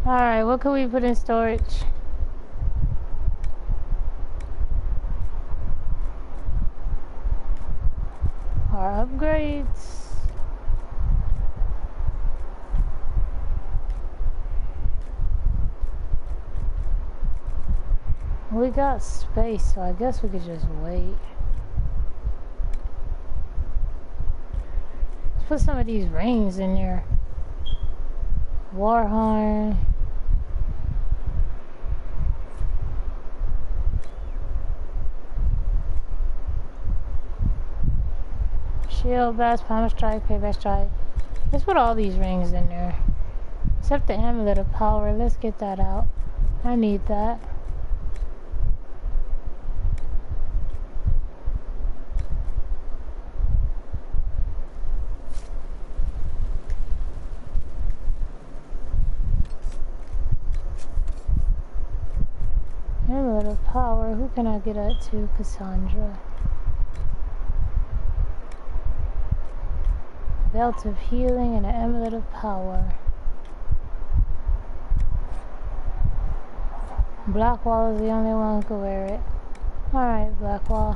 Alright, what can we put in storage? Our upgrades. We got space, so I guess we could just wait. Let's put some of these rings in there. Warhorn. Shield, Blast, Palmer Strike, Payback Strike. Let's put all these rings in there. Except the Amulet of Power. Let's get that out. I need that. Amulet of Power. Who can I get that to? Cassandra. Belt of Healing and an Amulet of Power. Blackwall is the only one who can wear it. Alright, Blackwall.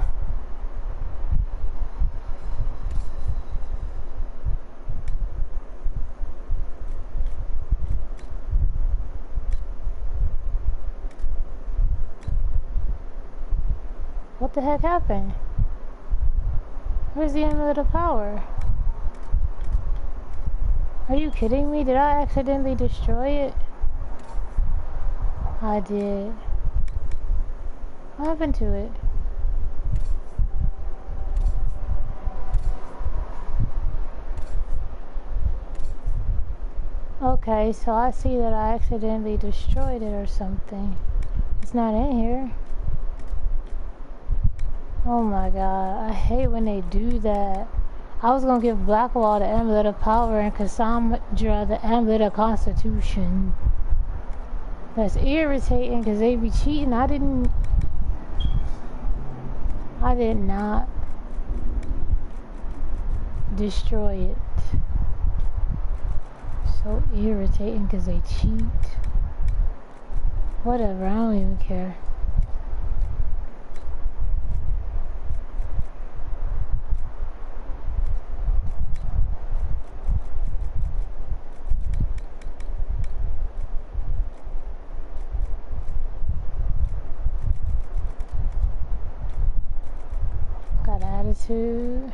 What the heck happened? Where's the Amulet of Power? Are you kidding me? Did I accidentally destroy it? I did. What happened to it? Okay, so I see that I accidentally destroyed it or something. It's not in here. Oh my god, I hate when they do that. I was gonna give Blackwall the Amulet of Power and Cassandra the Amulet of Constitution. That's irritating because they be cheating. I did not destroy it. So irritating because they cheat. Whatever, I don't even care. Attitude,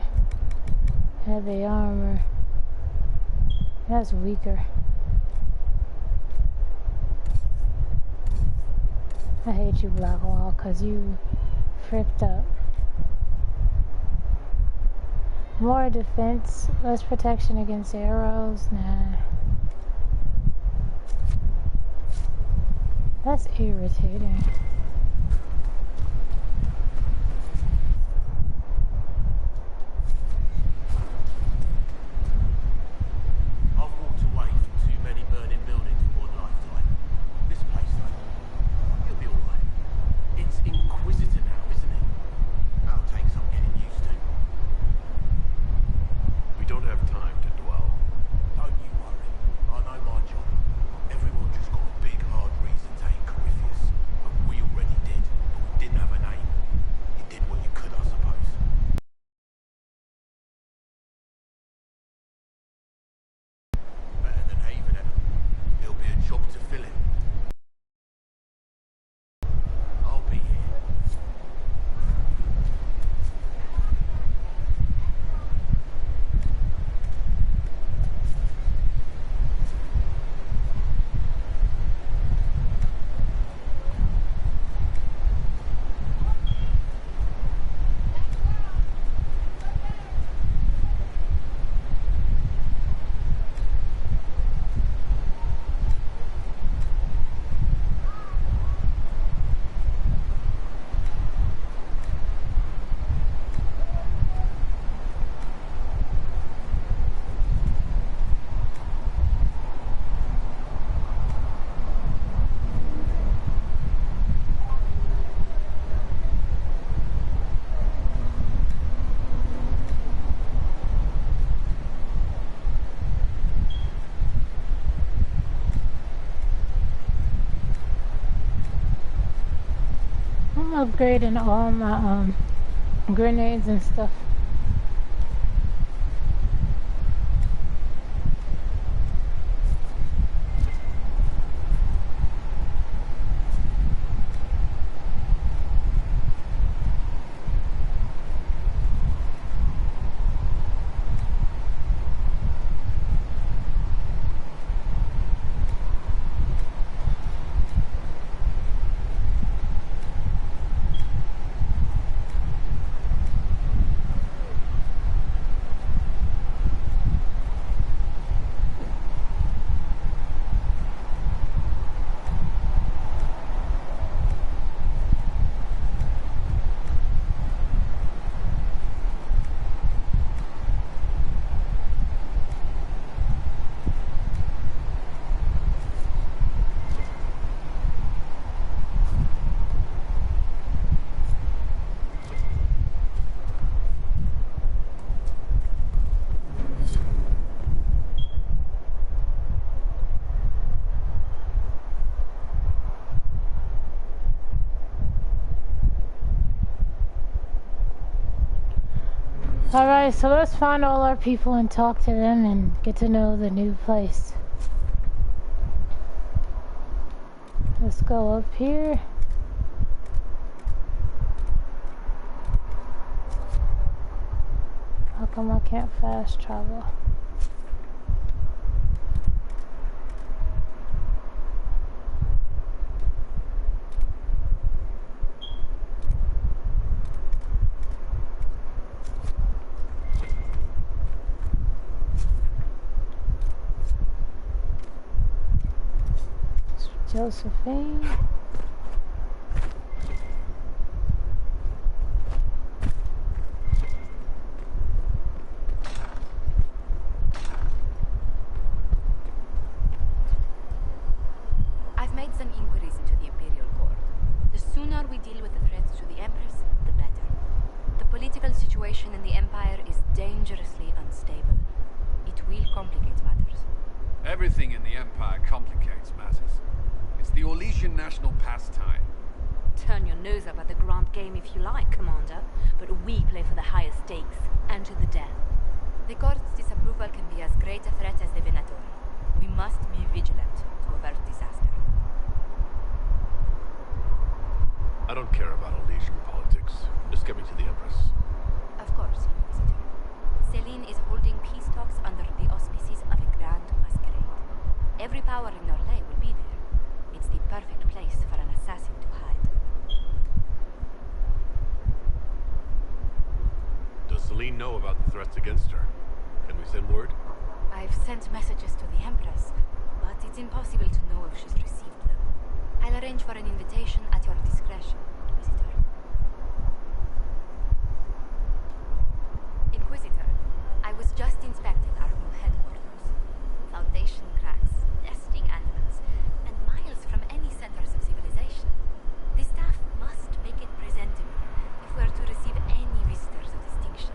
heavy armor. That's weaker. I hate you, Blackwall, cause you fricked up. More defense, less protection against arrows. Nah, that's irritating. Everyone just got a big hard reason to hate Corypheus, but we already upgrading all my grenades and stuff. Alright, so let's find all our people and talk to them and get to know the new place. Let's go up here. How come I can't fast travel? Josephine. I've made some inquiries into the Imperial Court. The sooner we deal with the threats to the Empress, the better. The political situation in the Empire is dangerously unstable. It will complicate matters. Everything in the Empire complicates matters. It's the Orlesian national pastime. Turn your nose up at the grand game if you like, Commander, but we play for the highest stakes, and to the death. The court's disapproval can be as great a threat as the Venator. We must be vigilant to avert disaster. I don't care about Orlesian politics. Just get me to the Empress. Of course, Inquisitor. Celine is holding peace talks under the auspices of a grand masquerade. Every power in Orlais will be there. It's the perfect place for an assassin to hide. Does Celine know about the threats against her? Can we send word? I've sent messages to the Empress, but it's impossible to know if she's received them. I'll arrange for an invitation at your discretion, Inquisitor. Inquisitor, I was just inspecting our new headquarters. Foundation cracks, nesting animals, and miles from any centers of civilization. The staff must make it presentable if we're to receive any visitors of distinction.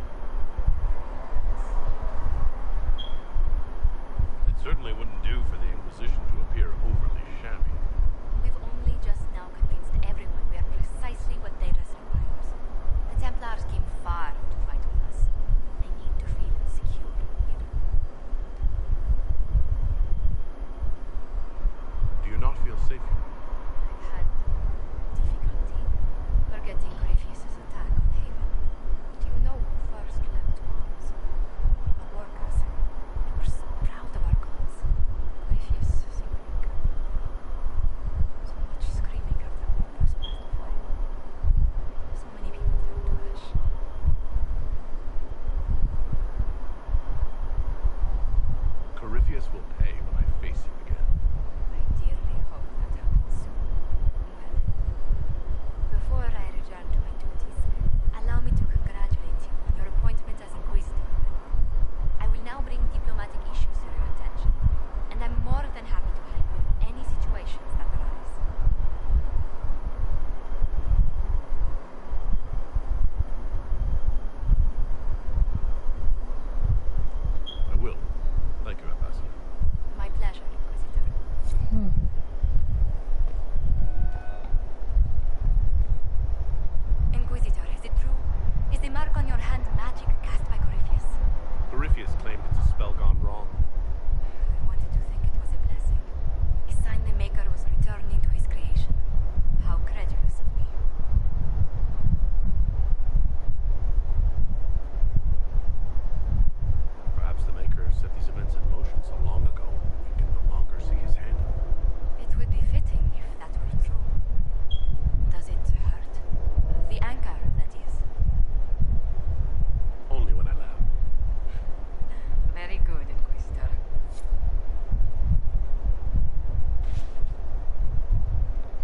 It certainly wouldn't do for the Inquisition to appear overly shabby. We've only just now convinced everyone we are precisely what Daedalus requires. The Templars came far to fight with us. They need to feel secure here. Do you not feel safe here? I've had difficulty forgetting Corypheus' attack on Haven. Do you know who first leapt to arms? Our workers. They were so proud of our cause. Corypheus seemed weak. So much screaming after workers passed away. So many people turned to ash. Corypheus will pay when I face him again. I dearly hope that happens.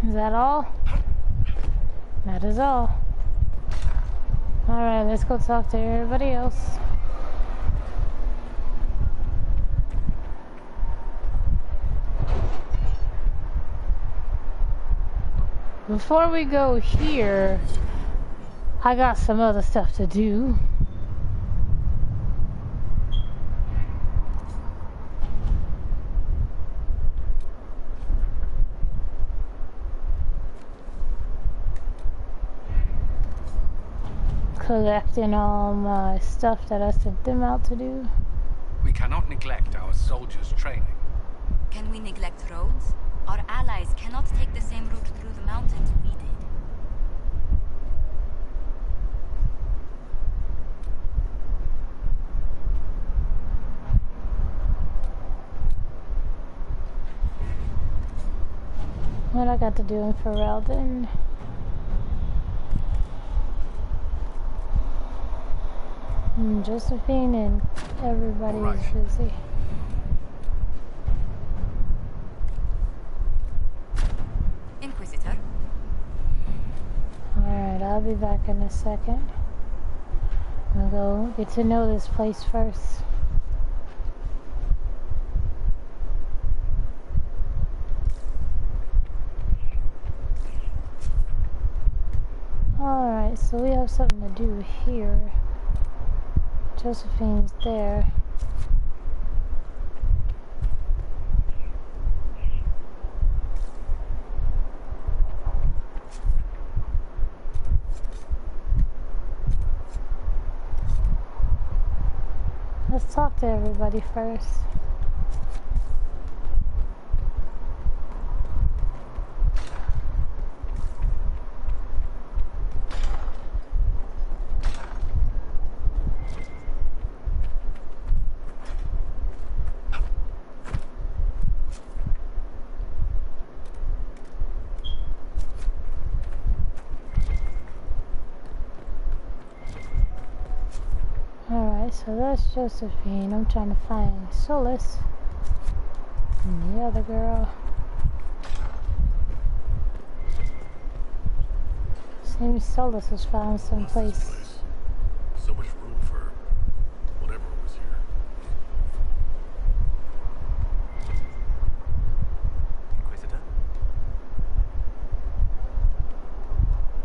Is that all? That is all. Alright, let's go talk to everybody else. Before we go here, I got some other stuff to do. Collecting all my stuff that I sent them out to do. We cannot neglect our soldiers' training. Can we neglect roads? Our allies cannot take the same route through the mountains we did. What I got to do in Ferelden? Josephine and everybody is busy. Inquisitor? Alright, I'll be back in a second. I'll go get to know this place first. Alright, so we have something to do here. Josephine's there. Let's talk to everybody first. So that's Josephine. I'm trying to find Solus and the other girl. Seems Solus has found someplace. So much room for whatever was here. Inquisitor?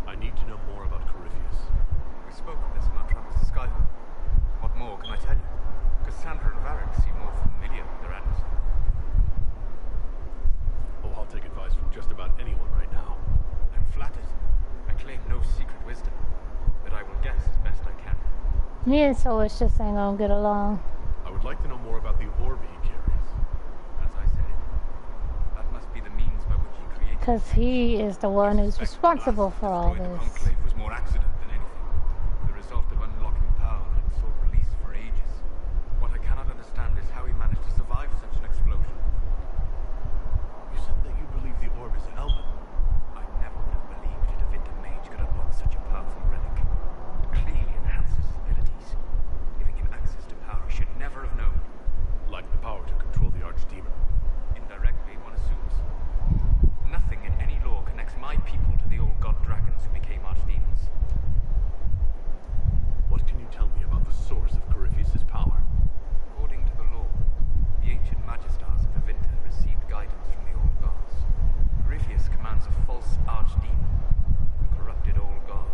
I need to know more about Corypheus. We spoke of this in our travels to Skyhook. What more can I tell you? Cassandra and Varric seem more familiar with their adversary. Oh, I'll take advice from just about anyone right now. I'm flattered. I claim no secret wisdom, but I will guess as best I can. Me and Solus just ain't gonna get along. I would like to know more about the orb he carries. As I said, that must be the means by which he created. Because he is the one who's responsible for all The this. Enclave was more accident than anything. The result of unlocking power and sought release for ages. What I cannot understand is how he managed to survive such an explosion. You said that you believe the orb is Elven. I never would have believed a Divinity mage could unlock such a powerful relic. It clearly enhances his abilities, giving him access to power he should never have known. Like the power to control the archdemon. Indirectly, one assumes. Nothing in any law connects my people to the old god dragons who became archdemons. What can you tell me about the source of Corypheus' power? According to the law, the ancient magistars of Avinta received guidance from the old gods. Corypheus commands a false archdemon, a corrupted old god.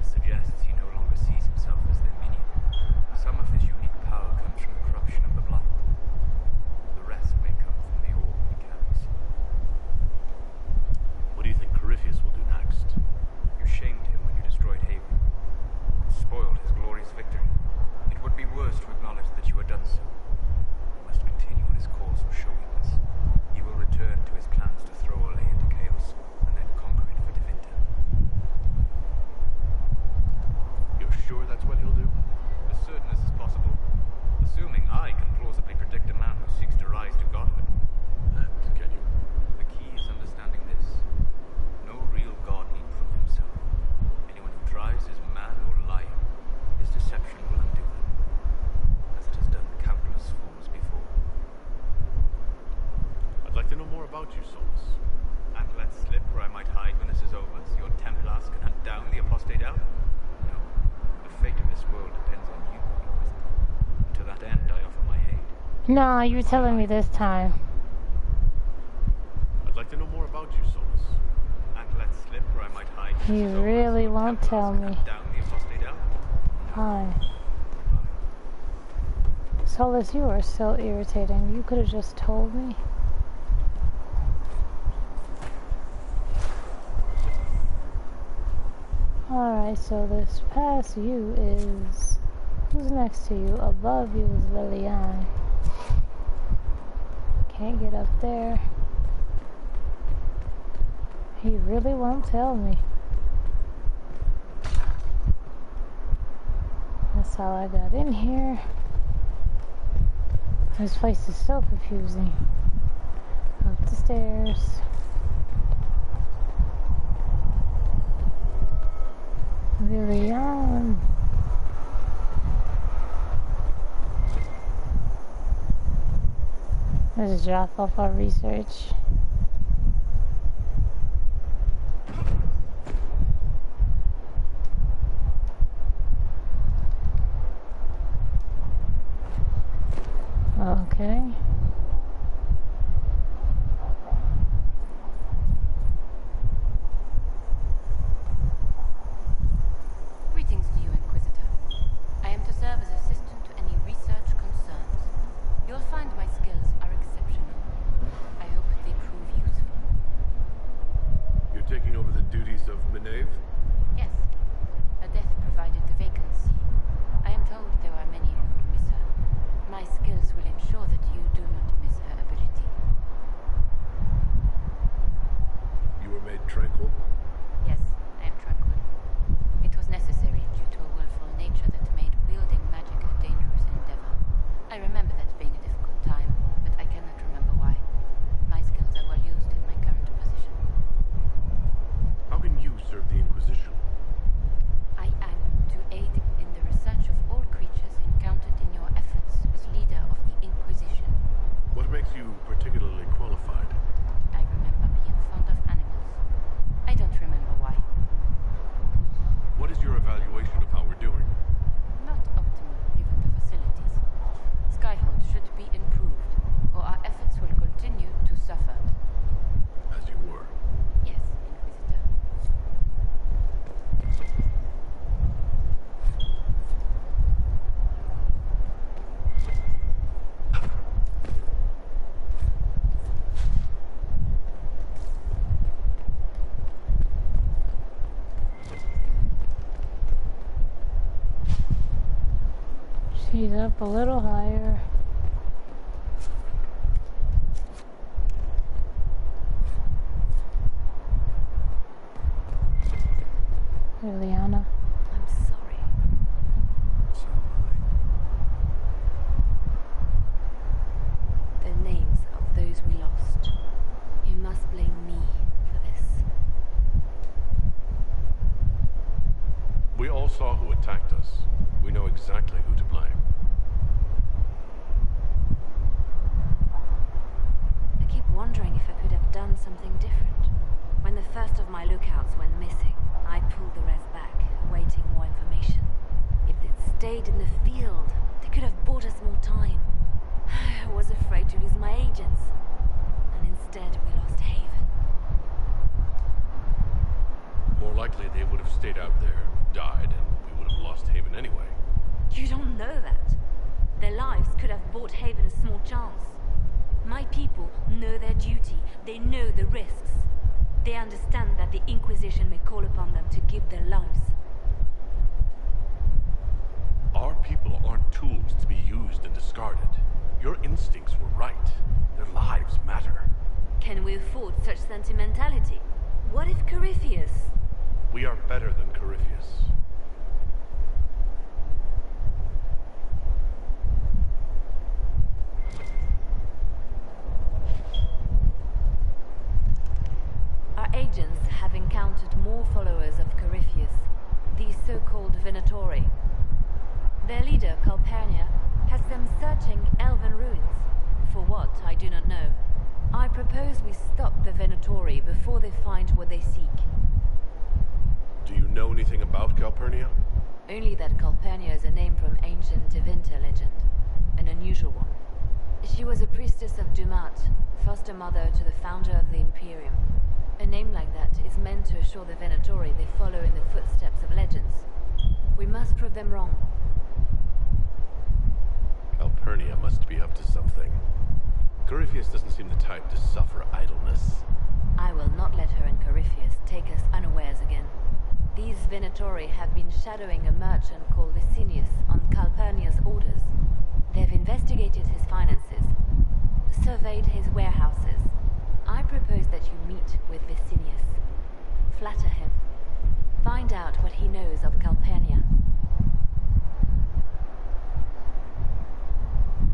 This suggests he no longer sees himself as their minion. Some of his unique power comes from the corruption of the blood. The rest may come from the orb he carries. What do you think Corypheus will do next? You shamed him when you destroyed Haven. Spoiled his glorious victory. It would be worse to acknowledge that you had done so. He must continue on his course of show weakness. He will return to his plans to throw Olay into chaos, and then conquer it for Divinta. You're sure that's what he'll do? As certain as is possible, assuming I can plausibly predict a man who seeks to rise to godhood. And can you? The key is understanding this. No real god need prove himself. Anyone who tries is mad or lying. His deception will undo him, as it has done countless forms before. I'd like to know more about you, Solus. And let slip where I might hide when this is over, so your Templars can hunt down the apostate elf? No. The fate of this world depends on you, Inquisitor. To that end, I offer my aid. Nah, you're telling me this time. I'd like to know more about you, Solus. And let slip where I might hide when You this is over, really so your won't Templars tell can me. hunt down the apostate elf? Fine. Solus, you are so irritating. You could have just told me. Alright, so this past you is... Who's next to you? Above you is Liliane. Can't get up there. He really won't tell me. That's how I got in here. This place is so confusing. Up the stairs. Liliane. Let's drop off our research. Okay. Greetings to you, Inquisitor. I am to serve as assistant to any research concerns. You'll find my skills are exceptional. I hope they prove useful. You're taking over the duties of Meneve? Yes. Her death provided the vacancy. I am told there are many who would miss her. My skills will ensure that you do not miss her ability. You were made tranquil? Yes, I am tranquil. It was necessary due to a willful nature that made wielding magic a dangerous endeavor. I remember that being a difficult time, but I cannot remember why. My skills are well used in my current position. How can you serve the Inquisition? I am to aid in the research of all creatures encountered in your efforts as leader of the Inquisition. What makes you particularly qualified? I remember being fond of animals. I don't remember why. What is your evaluation of how we're doing? Not optimal given the facilities. Skyhold should be improved, or our efforts will continue to suffer. As you were. Yes, Inquisitor. She's up a little higher. Liliana. I'm sorry. So am The names of those we lost. You must blame me for this. We all saw who attacked us. We know exactly who to blame. I keep wondering if I could have done something different. When the first of my lookouts went missing, I pulled the rest back, awaiting more information. If they'd stayed in the field, they could have bought us more time. I was afraid to lose my agents. And instead we lost Haven. More likely they would have stayed out there, died, and we would have lost Haven anyway. You don't know that. Their lives could have bought Haven a small chance. My people know their duty. They know the risks. They understand that the Inquisition may call upon them to give their lives. Our people aren't tools to be used and discarded. Your instincts were right. Their lives matter. Can we afford such sentimentality? What if Corypheus? We are better than Corypheus. Our agents have encountered more followers of Corypheus, these so-called Venatori. Their leader, Calpurnia, has them searching elven ruins. For what, I do not know. I propose we stop the Venatori before they find what they seek. Do you know anything about Calpurnia? Only that Calpurnia is a name from ancient Tevinter legend. An unusual one. She was a priestess of Dumat, foster mother to the founder of the Imperium. A name like that is meant to assure the Venatori they follow in the footsteps of legends. We must prove them wrong. Calpurnia must be up to something. Corypheus doesn't seem the type to suffer idleness. I will not let her and Corypheus take us unawares again. These Venatori have been shadowing a merchant called Vicinius on Calpurnia's orders. They've investigated his finances, surveyed his warehouses. I propose that you meet with Vicinius. Flatter him. Find out what he knows of Calpurnia.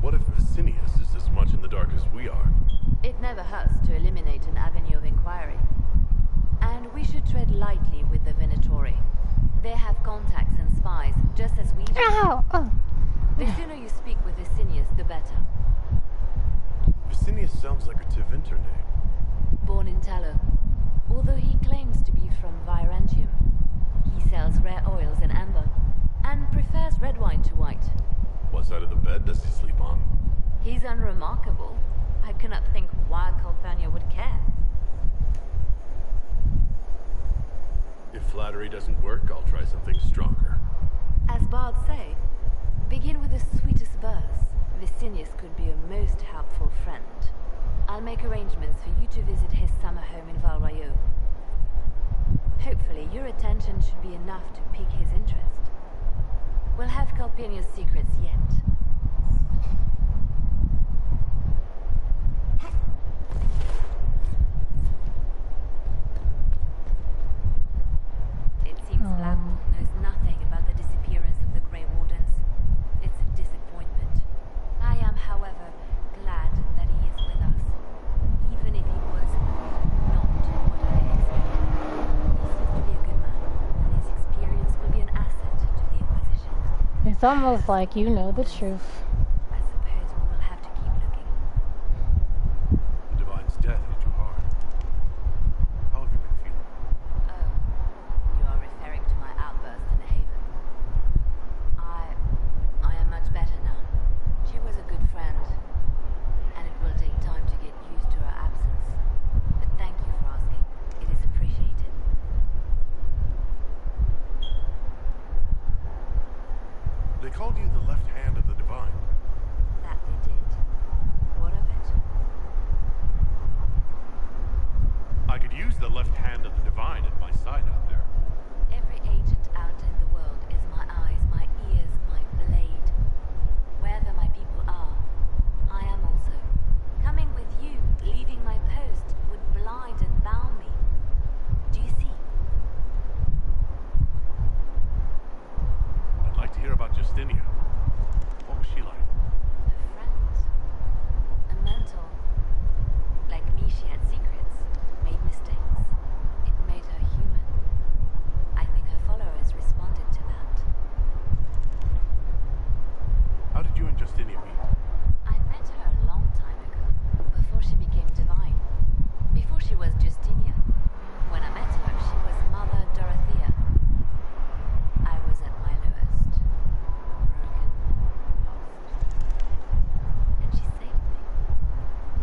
What if Vicinius is as much in the dark as we are? It never hurts to eliminate an avenue of inquiry. And we should tread lightly with the Venatori. They have contacts and spies, just as we do. Ow! Oh. The sooner you speak with Vicinius, the better. Vicinius sounds like a Tevinter name. Born in Tallow. Although he claims to be from Virantium, he sells rare oils and amber, and prefers red wine to white. What side of the bed does he sleep on? He's unremarkable. I cannot think why Calpurnia would care. If flattery doesn't work, I'll try something stronger. As bards say, begin with the sweetest verse. Vicinius could be a most helpful friend. I'll make arrangements for you to visit his summer home in Valrayo. Hopefully, your attention should be enough to pique his interest. We'll have Calpurnia's secrets yet. It seems Blackwall knows nothing about the disappearance of the Grey Wardens. It's a disappointment. I am, however, glad that he is with us. Even if he was not what I expected. He seems to be a good man, and his experience will be an asset to the Inquisition. It's almost like you know the truth. I suppose we will have to keep looking. The Divine's death hit you hard. How have you been feeling? Oh, you are referring to my outburst in the Haven. I am much better now. She was a good friend, and it will take time to get used to her absence. But thank you for asking. It is appreciated. They called you the left hand of the Divine. That they did. What of it? I could use the left hand of the Divine at my side out there. Every agent out in the world is my eyes, my ears, my blade. Wherever my people are, I am also. Coming with you, leaving my post, would blind and bound me. Do you see? I'd like to hear about Justinia. What was she like? A friend. A mentor. Like me, she had secrets, made mistakes. It made her human. I think her followers responded to that. How did you and Justinia meet? I met her a long time ago, before she became divine. Before she was Justinia. When I met her, she was Mother Dorothea. I was at my lowest. Broken. Lost. And she saved me.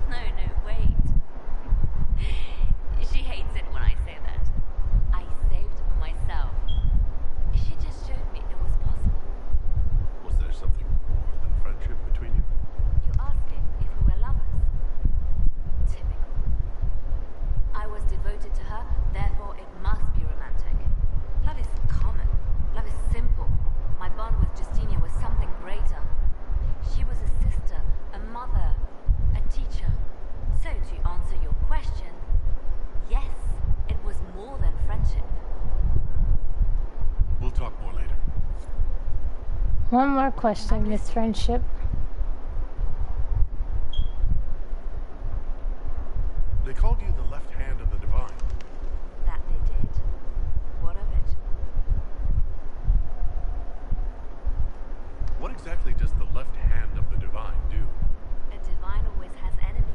No, wait. She hates it when I say that. I saved myself. She just showed me it was possible. Was there something more than friendship between you? You asking if we were lovers? Typical. I was devoted to her, therefore it must be romantic. Love is common. Love is simple. My bond with Justinia was something greater. She was a sister, a mother, a teacher. So to answer your question, yes, it was more than friendship. We'll talk more later. One more question, Miss Friendship. They called you the left hand of the Divine. That they did. What of it? What exactly does the left hand of the Divine do? A divine always has enemies,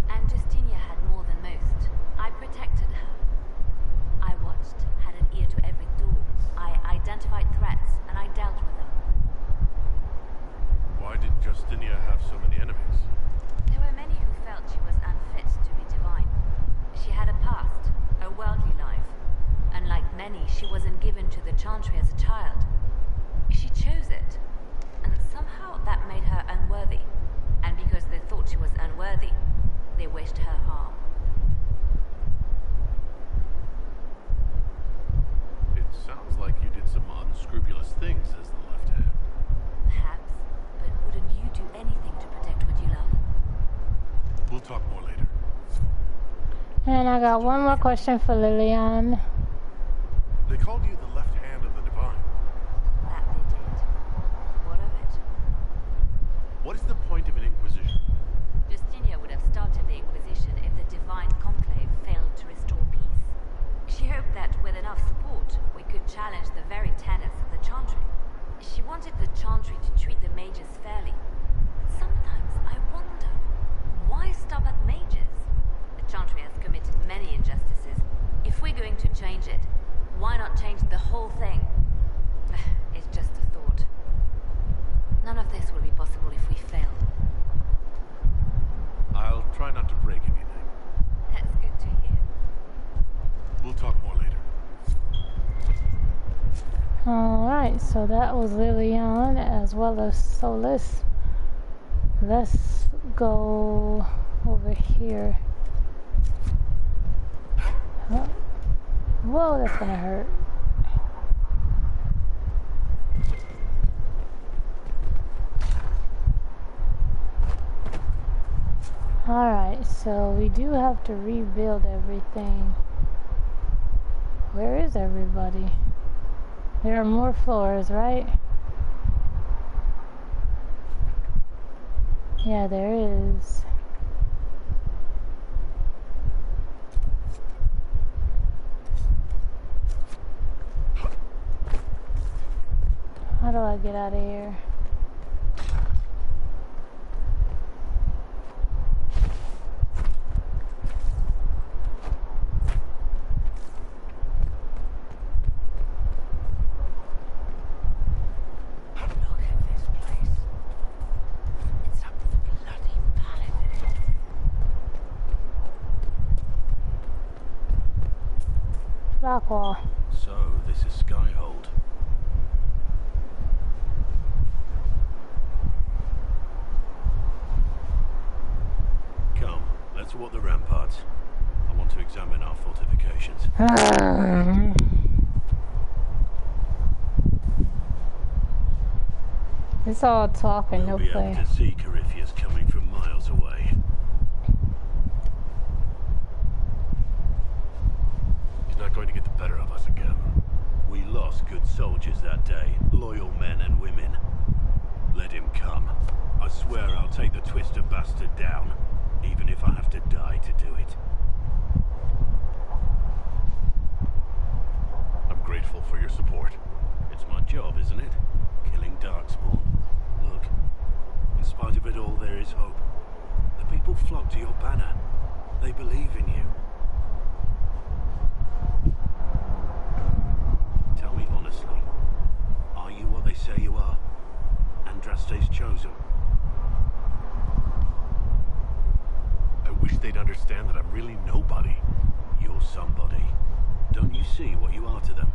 and Justinia many, she wasn't given to the Chantry as a child. She chose it, and somehow that made her unworthy. And because they thought she was unworthy, they wished her harm. It sounds like you did some unscrupulous things as the left hand. Perhaps, but wouldn't you do anything to protect what you love? We'll talk more later. And I got one more question for Lillian. They called you the left hand of the divine. That they did. What of it? What is the point of an inquisition? Justinia would have started the Inquisition if the Divine Conclave failed to restore peace. She hoped that with enough support, we could challenge the very tenets of the Chantry. She wanted the Chantry to treat the mages fairly. But sometimes I wonder, why stop at mages? The Chantry has committed many injustices. If we're going to change it, why not change the whole thing? It's just a thought. None of this will be possible if we fail. I'll try not to break anything. That's good to hear. We'll talk more later. Alright, so that was Lillian as well as Solus. Let's go over here. Oh. Whoa, that's gonna hurt. Alright, so we do have to rebuild everything. Where is everybody? There are more floors, right? Yeah, there is. How do I get out of here? Blackwall. So, this is Skyhold. Come, let's walk the ramparts. I want to examine our fortifications. It's all talk and no We'll be play. able to see Corypheus coming from miles away. He's not going to get the better of us again. We lost good soldiers that day, loyal men and women. Let him come. I swear I'll take the twister bastard down, even if I have to die to do it. I'm grateful for your support. It's my job, isn't it? Killing Darkspawn. Look, in spite of it all, there is hope. The people flock to your banner. They believe in you. Tell me honestly, are you what they say you are? Andraste's chosen? I wish they'd understand that I'm really nobody. You're somebody. Don't you see what you are to them?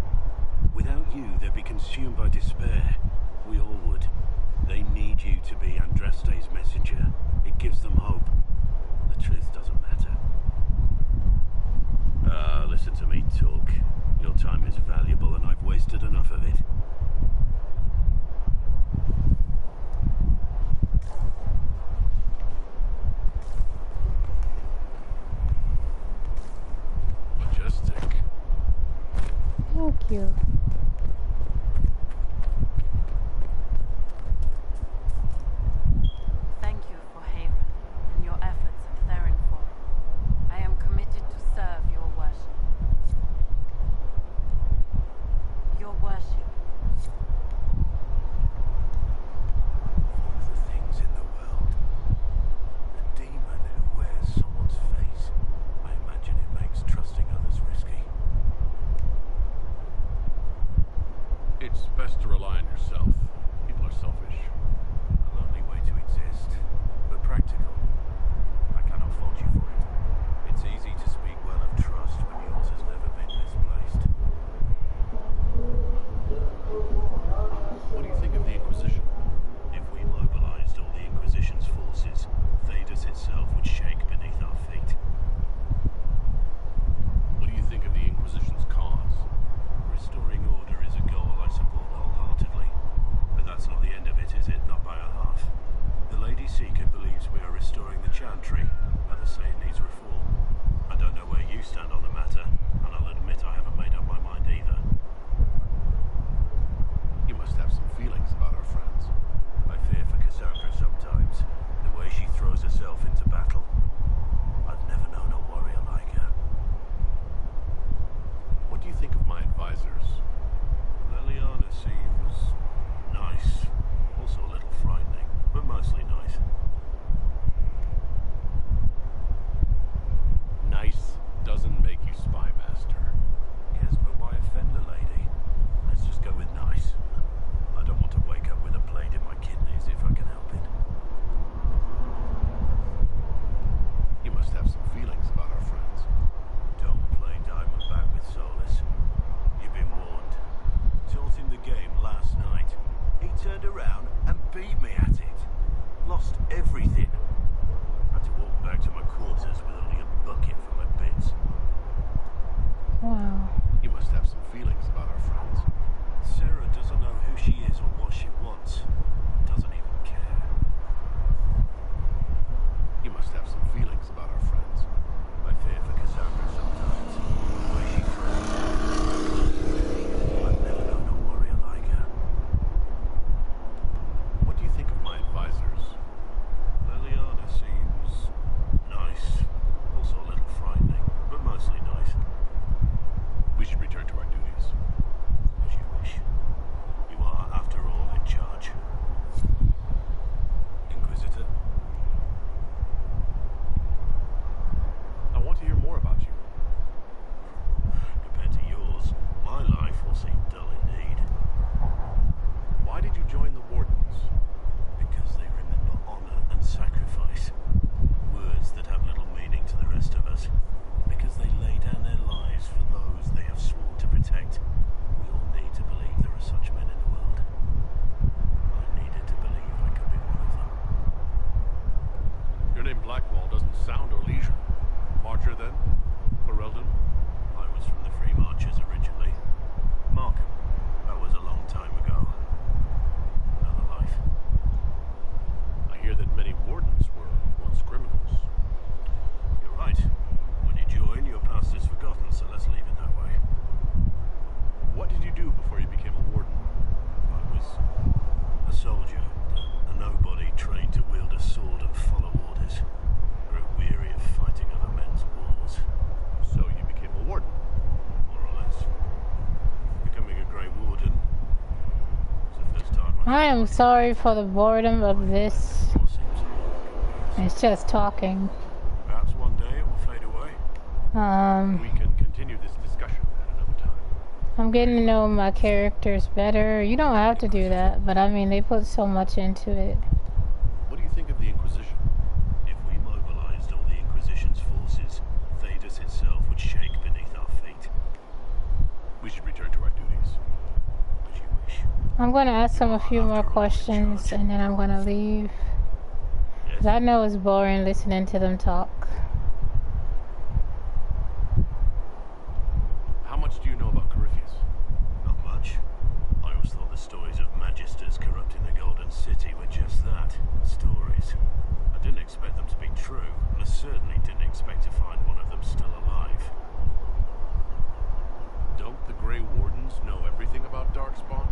Without you, they'd be consumed by despair. We all would. They need you to be Andraste's messenger. It gives them hope. The truth doesn't matter. Listen to me talk. Your time is valuable and I've wasted enough of it. Majestic. Thank you. Thank you for Haven and your efforts at Therenfall. I am committed to serve your worship. Your worship. Of the things in the world, a demon who wears someone's face. I imagine it makes trusting others risky. doesn't make you spy master. Yes, but why offend a lady? Let's just go with nice. I don't want to wake up with a blade in my kidneys if I can help it. You must have some feelings about our friends. Don't play Diamondback with Solus. You've been warned. Taught him the game last night. He turned around and beat me at it. Lost everything. Had to walk back to my quarters with only a bucket for my bits. Wow. You must have some feelings about our friends. Sarah doesn't know who she is or what she wants. Doesn't even care. You must have some feelings about our friends. I fear for Cassandra sometimes. The way she throws I've never known a warrior like her. What do you think of my advisors? Liliana seems nice. Also a little frightening, but mostly nice. We should return to our duties. As you wish. You are, after all, in charge. Inquisitor? I want to hear more about you. Compared to yours, my life will seem dull indeed. Why did you join the Wardens? Because they remember honor and sacrifice. Words that have little meaning to the rest of us. Because they lay down their lives for those they have sworn to protect. We all need to believe there are such men in the world. I needed to believe I could be one of them. Your name Blackwall doesn't sound Orlesian. Marcher then? Ferelden? I was from the Free Marchers originally. Markham. That was a long time ago. Another life. I hear that many Wardens were once criminals. You're right. When you join, your past is forgotten, so let's leave it that way. What did you do before you became a Warden? I was a soldier, a nobody trained to wield a sword and follow orders. Grew weary of fighting other men's wars. So you became a Warden? More or less. Becoming a Grey Warden was the first time I am sorry for the boredom of this. What seems a long It's just talking. Perhaps one day it will fade away. We can continue this discussion at another time. I'm getting to know my characters better. You don't have to do that, but I mean, they put so much into it. What do you think of the Inquisition? If we mobilized all the Inquisition's forces, Thedas itself would shake beneath our feet. We should return to our duties. As you wish. I'm going to ask them a few more questions, and then I'm going to leave. Because I know it's boring listening to them talk. How much do you know about Corypheus? Not much. I always thought the stories of Magisters corrupting the Golden City were just that. Stories. I didn't expect them to be true, and I certainly didn't expect to find one of them still alive. Don't the Grey Wardens know everything about Darkspawn?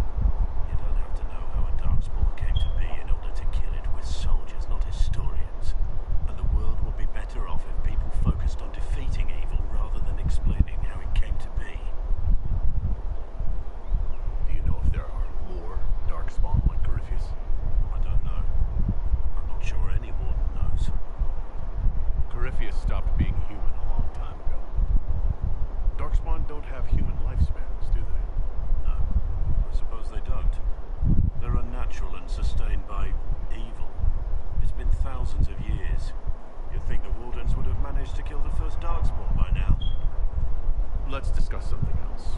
You don't have to know how a Darkspawn came to be in order to kill it. We're soldiers, not historians. And the world would be better off if people focused on defeating evil rather than explaining how it came to be. Do you know if there are more Darkspawn like Corypheus? I don't know. I'm not sure any Warden knows. Corypheus stopped being human a long time ago. Darkspawn don't have human lifespans, do they? No, I suppose they don't. They're unnatural and sustained by evil. It's been thousands of years. You'd think the Wardens would have managed to kill the first Darkspawn by now. Let's discuss something else.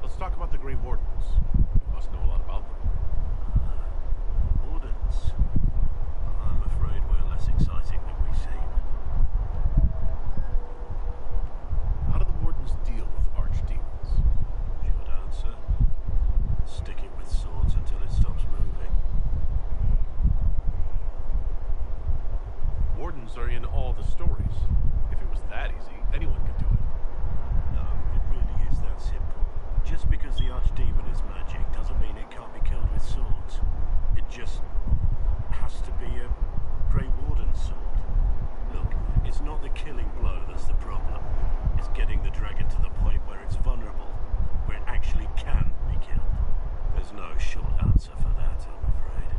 Let's talk about the Grey Wardens. You must know a lot about them. Wardens? I'm afraid we're less exciting than we seem. How do the Wardens deal with archdemons? Short answer. Stick it with swords until it stops moving. Wardens are in all the stories. If it was that easy, anyone could do it. No, it really is that simple. Just because the archdemon is magic doesn't mean it can't be killed with swords. It just has to be a Grey Warden sword. Look, it's not the killing blow that's the problem. It's getting the dragon to the point where it's vulnerable, where it actually can be killed. There's no short answer for that, I'm afraid.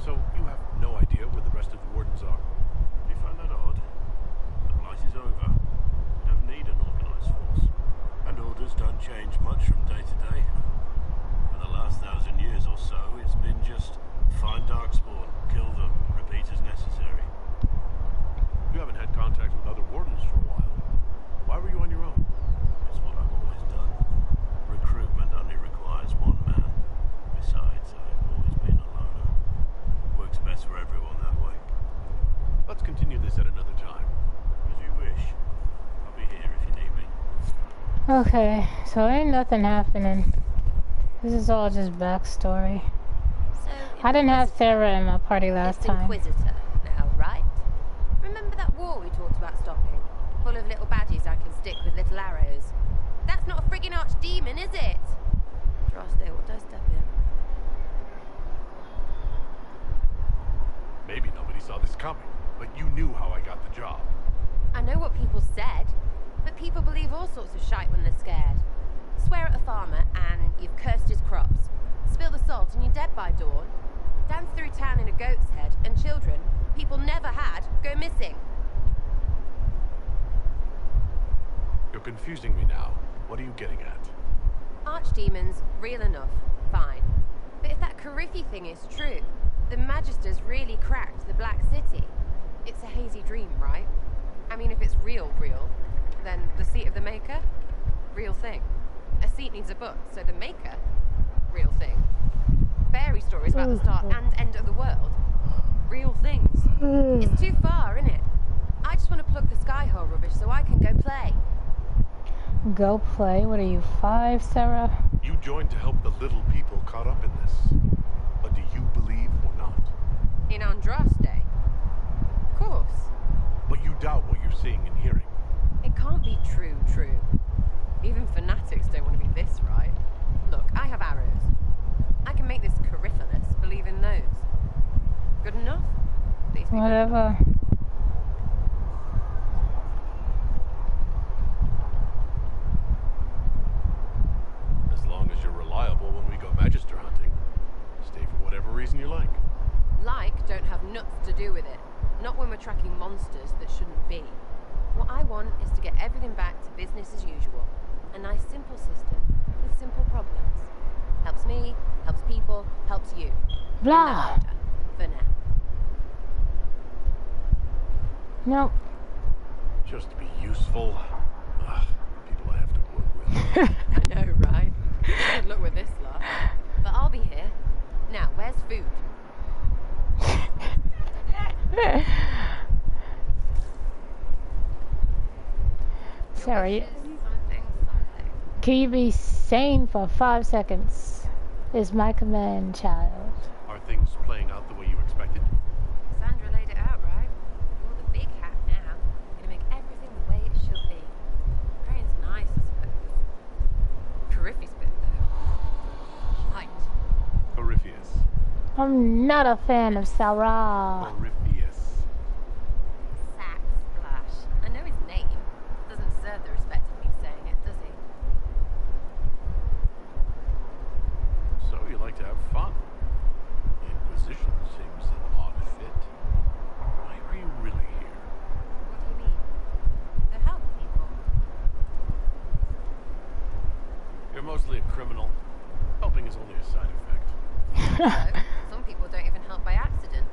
So orders are. Do you find that odd? The blight is over. We don't need an organized force. And orders don't change much from day to day. For the last 1,000 years or so, it's been just find darkspawn, kill them, repeat as necessary. You haven't had contact with other wardens for a while. Why were you on your own? It's what I've always done. Recruitment only requires one man. Besides, I've always been a loner. Works best for everyone that way. Let's continue this at another time. As you wish. I'll be here if you need me. Okay, so ain't nothing happening. This is all just backstory. So, I didn't have Sarah in my party last time. Inquisitor now, right? Remember that war we talked about stopping? Full of little badges I can stick with little arrows. That's not a friggin' archdemon, is it? Drosdale, what do I step in? Maybe nobody saw this coming, but you knew how I got the job. I know what people said, but people believe all sorts of shite when they're scared. Swear at a farmer and you've cursed his crops. Spill the salt and you're dead by dawn. Dance through town in a goat's head and children people never had go missing. You're confusing me now. What are you getting at? Archdemons, real enough, fine. But if that Carifi thing is true, the Magisters really cracked the Black City. It's a hazy dream, right? I mean, if it's real, then the seat of the Maker? Real thing. A seat needs a book, so the Maker? Real thing. Fairy stories about the start and end of the world? Real things. It's too far, isn't it? I just want to plug the Skyhole rubbish so I can go play. Go play? What are you, 5, Sarah? You joined to help the little people caught up in this. But do you believe or not? In Andraste? Of course. But you doubt what you're seeing and hearing. It can't be true. Even fanatics don't want to be this right. Look, I have arrows. I can make this Cariphilus believe in those. Good enough? Please be good enough. Whatever. As long as you're reliable when we go Magister hunting. Stay for whatever reason you like. Like don't have nuts to do with it. Not when we're tracking monsters that shouldn't be. What I want is to get everything back to business as usual. A nice simple system with simple problems. Helps me, helps people, helps you. Blah. In that order, for now. Nope. Just to be useful. Ugh, people I have to work with. I know, right? Good luck with this lot. But I'll be here. Now, where's food? Sarah, Something. can you be sane for 5 seconds? Is my command, child. Are things playing out the way you expected? Sandra laid it out, right? You're the big hat now. Gonna make everything the way it should be. Praying's nice, I suppose. Carifi's bit, though. Height. Horrifius. I'm not a fan of Sarah. Horrifius. Sack Splash. I know his name. Doesn't deserve the respect of me saying it, does he? So you like to have fun. The Inquisition seems an odd fit. Why are you really here? What do you mean? To help people. You're mostly a criminal. Helping is only a side effect. So, some people don't even help by accident.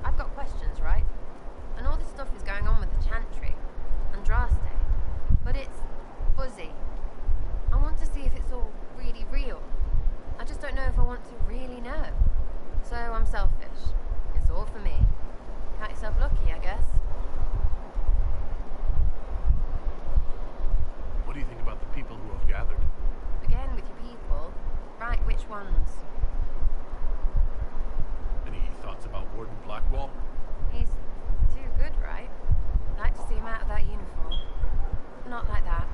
I've got questions, right? And all this stuff is going on with the Chantry, Andraste, but it's fuzzy. I want to see if it's all really real. I just don't know if I want to really know. So I'm selfish. It's all for me. Count yourself lucky, I guess. What do you think about the people who have gathered? Again with your people. Right, which ones? Any thoughts about Warden Blackwall? He's too good, right? I'd like to see him out of that uniform. Not like that.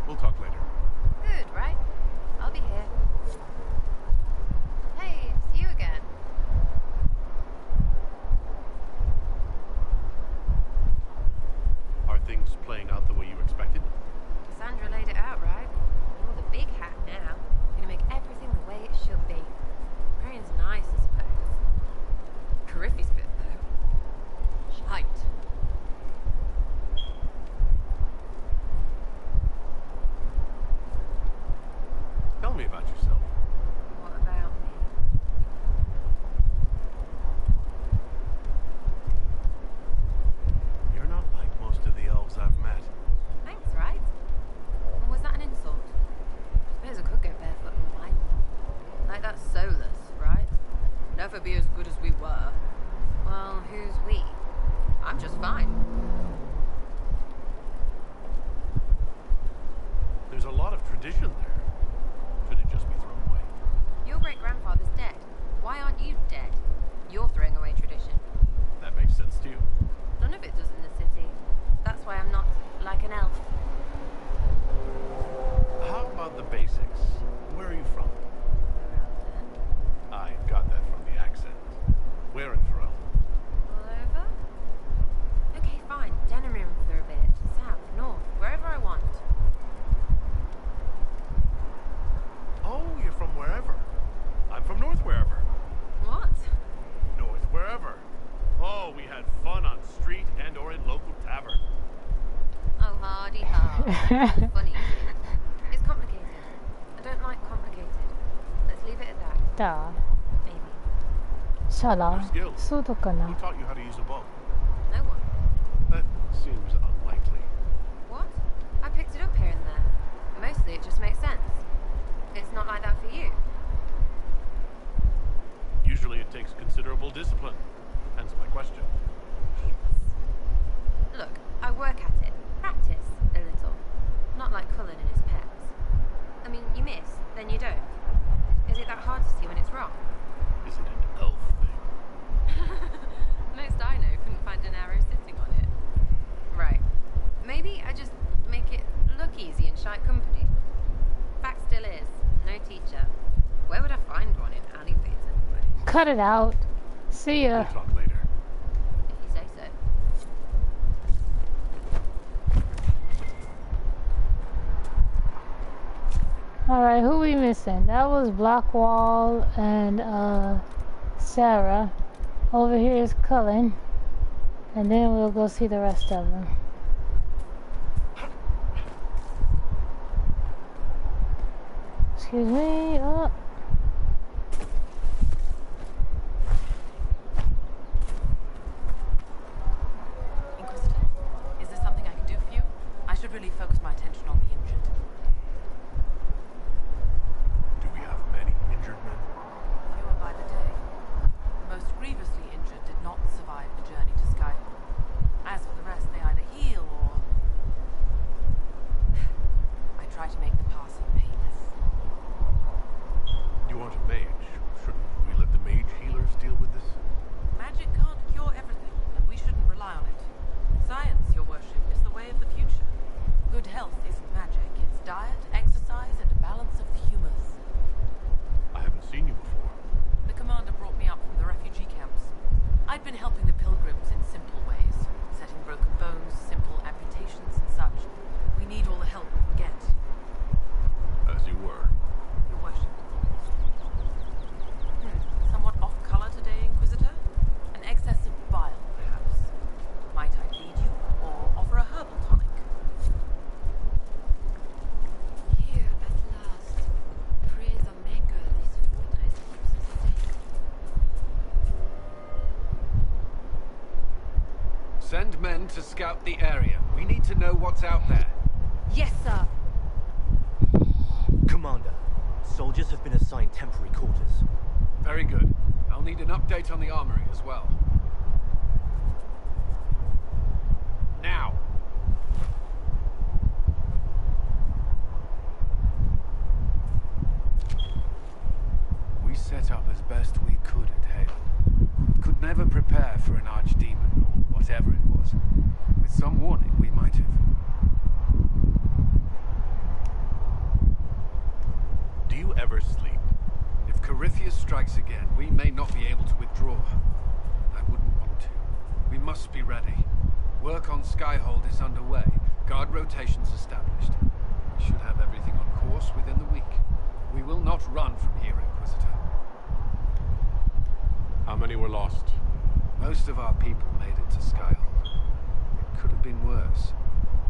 We'll talk later. Good, right? I'll be here. Hey, it's you again. Are things playing out the way you expected? Sandra laid it out, right? You're the big There's a lot of tradition there. Should it just be thrown away? Your great-grandfather's dead. Why aren't you dead? You're throwing away tradition. That makes sense to you. None of it does in the city. That's why I'm not like an elf. How about the basics? Where are you from? I got that from the accent. Where in Pharrell? All over? Okay, fine. Denerim for a bit. South, north, wherever I want. Oh, you're from wherever. I'm from north wherever. What? North wherever. Oh, we had fun on street and or in local tavern. Oh, hardy hard. Funny. It's complicated. I don't like complicated. Let's leave it at that. だ Maybe. シャラ Your skills. そうとかな Who taught you how to use a bow? No one. That seems unlikely. What? I picked it up here and there. Mostly it just makes sense. It's not like that for you. Usually it takes considerable discipline. Hence my question. Look, I work at it. Practice a little. Not like Cullen and his pets. I mean, you miss, then you don't. Is it that hard to see when it's wrong? Is it an elf thing? Most I know couldn't find an arrow sitting on it. Right. Maybe I just make it look easy in shy company. Fact still is, no teacher. Where would I find one in alleyways anyway? Cut it out. See ya. We'll talk later. If you say so. Alright, who we missing? That was Blackwall and Sarah. Over here is Cullen. And then we'll go see the rest of them. Excuse me. Oh. Inquisitor, is there something I can do for you? I should really focus my attention on the injured. Do we have many injured men? Fewer by the day. The most grievously injured did not survive the journey to Skyhold. As for the rest, they either heal or... I try to make the passing painless. You want a mage? Shouldn't we let the mage healers deal with this? Magic can't cure everything, and we shouldn't rely on it. Science, your worship, is the way of the future. Good health isn't magic, it's diet, exercise, and a balance of the humors. I haven't seen you before. The commander brought me up from the refugee camps. I'd been helping the pilgrims in simple ways, setting broken bones, simple amputations and such. We need all the help we can get, As you were. your worship. Somewhat off-color today, Inquisitor? An excess of bile, perhaps. Might I feed you, or offer a herbal tonic? Here at last. Praise the Maker, this food has safe. Send men to scout the area. We need to know what's out there. Yes, sir. Commander, soldiers have been assigned temporary quarters. Very good. I'll need an update on the armory as well. Now. We set up as best we could at Hale. Could never prepare for an archdemon, or whatever it was. With some warning, we might have. Do you ever sleep? If Corypheus strikes again, we may not be able to withdraw. I wouldn't want to. We must be ready. Work on Skyhold is underway. Guard rotations established. We should have everything on course within the week. We will not run from here, Inquisitor. How many were lost? Most of our people made it to Skyhold. It could have been worse.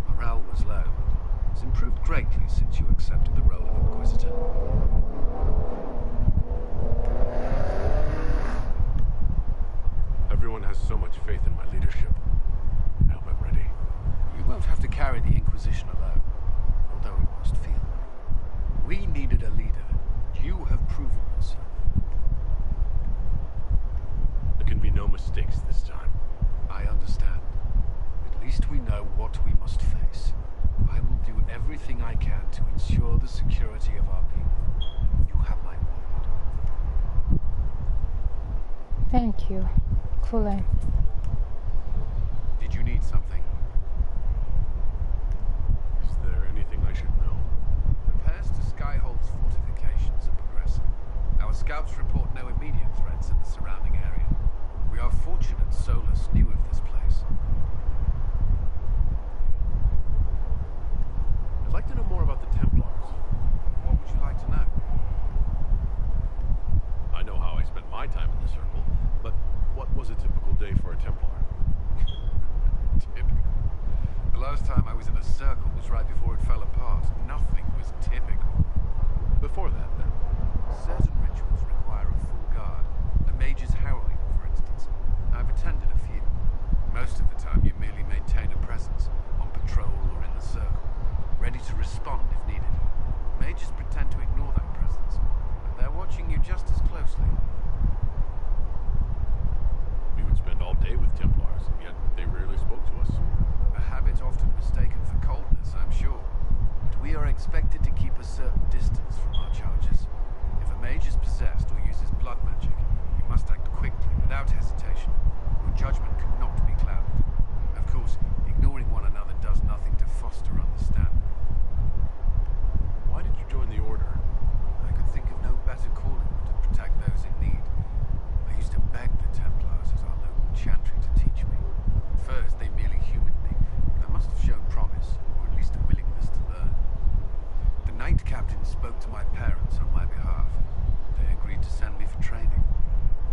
Morale was low. It's improved greatly since you accepted the role of Inquisitor. Everyone has so much faith in my leadership. I hope I'm ready. You won't have to carry the Inquisition alone, although it must feel. We needed a leader. You have proven yourself. There can be no mistakes this time. I understand. At least we know what we must face. I will do everything I can to ensure the security of our people. You have my word. Thank you. Cool. Did you need something? Is there anything I should know? Repairs to Skyhold's fortifications are progressing. Our scouts report no immediate threats in the surrounding area. We are fortunate Solus knew of this place. I'd like to know more about the Templars. What would you like to know? I know how I spent my time in the Circle, but what was a typical day for a Templar? Typical. The last time I was in a circle was right before it fell apart. Nothing was typical. Before that, then? Certain rituals require a full guard. A mage's howling, for instance. I've attended a few. Most of the time you merely maintain a presence, on patrol or in the circle, ready to respond if needed. Mages pretend to ignore that presence, but they're watching you just as closely. We would spend all day with Templars, and yet they rarely spoke to us. A habit often mistaken for coldness, I'm sure. But we are expected to keep a certain distance from our charges. If a mage is possessed or uses blood magic, you must act quickly, without hesitation. Your judgment cannot be clouded. Of course, ignoring one another does nothing to foster understanding. Why did you join the Order? I could think of no better calling than to protect those in need. I used to beg the Templars as our local chantry to teach me. At first, they merely humored me, but I must have shown promise, or at least a willingness to learn. The Knight Captain spoke to my parents on my behalf. They agreed to send me for training.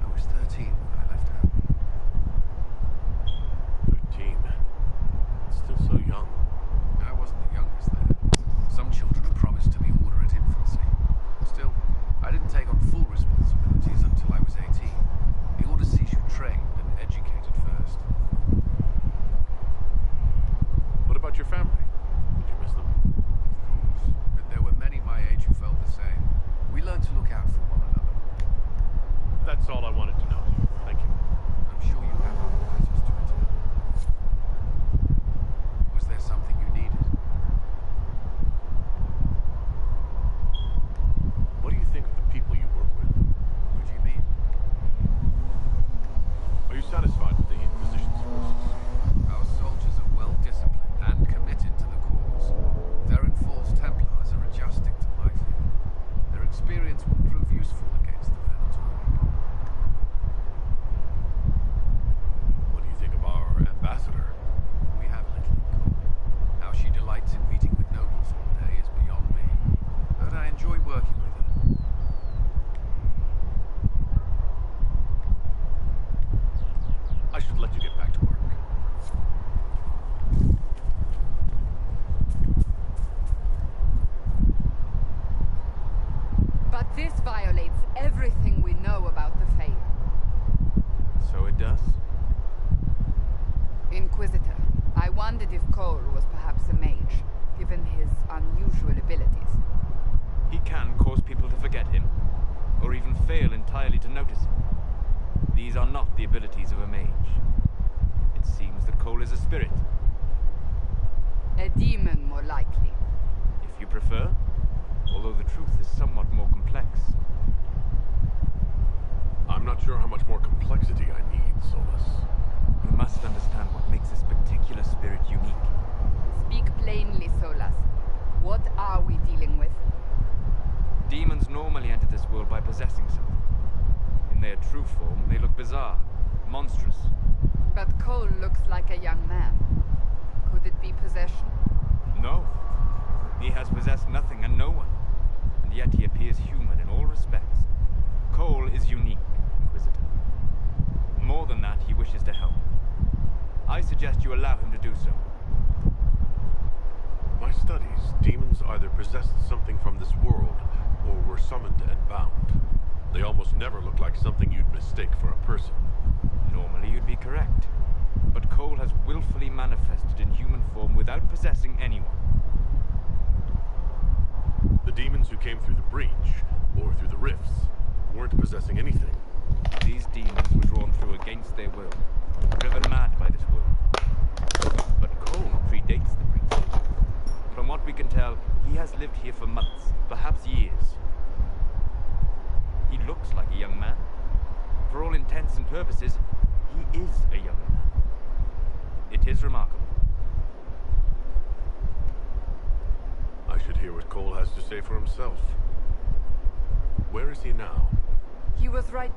I was 13 when I left home. 13. It's still so young. I wasn't the youngest there. Some children are promised to the Order at infancy. Still, I didn't take on full responsibilities until I was 18. The Order sees you trained and educated first. What about your family? Did you miss them? Of course, but there were many my age who felt the same. We learned to look out for one another. That's all I wanted to know. Thank you. I'm sure you have other matters to attend. Was there something you needed? What do you think of the people you work with? Who do you mean? Are you satisfied with the Inquisition's forces? Our soldiers are well disciplined and committed to the cause. Darrenfall's Templars are adjusting to my field. Their experience will prove useful against the Venator. What do you think of our ambassador? We have little in common. How she delights in meeting with nobles all day is beyond me. But I enjoy working with her. I should let you get back to work. But this violates everything we know about the Fae. So it does? Inquisitor, I wondered if Cole was perhaps a mage, given his unusual abilities. He can cause people to forget him, or even fail entirely to notice him. These are not the abilities of a mage. It seems that Cole is a spirit, A demon, more likely. if you prefer, although the truth is somewhat more complex. I'm not sure how much more complexity I need, Solus. You must understand what makes this particular spirit unique. Speak plainly, Solas. What are we dealing with? Demons normally enter this world by possessing something. In their true form, they look bizarre, monstrous. But Cole looks like a young man. Could it be possession? No. He has possessed nothing and no one. And yet he appears human in all respects. Cole is unique, Inquisitor. More than that, he wishes to help. I suggest you allow him to do so. My studies, demons either possessed something from this world, or were summoned and bound. They almost never look like something you'd mistake for a person. Normally you'd be correct. But Cole has willfully manifested in human form without possessing anyone. The demons who came through the breach, or through the rifts, weren't possessing anything. These demons were drawn through against their will, driven mad by this world. But Cole predates the breach. From what we can tell, he has lived here for months, perhaps years. He looks like a young man. For all intents and purposes, he is a young man. It is remarkable. I should hear what Cole has to say for himself. Where is he now? He was right.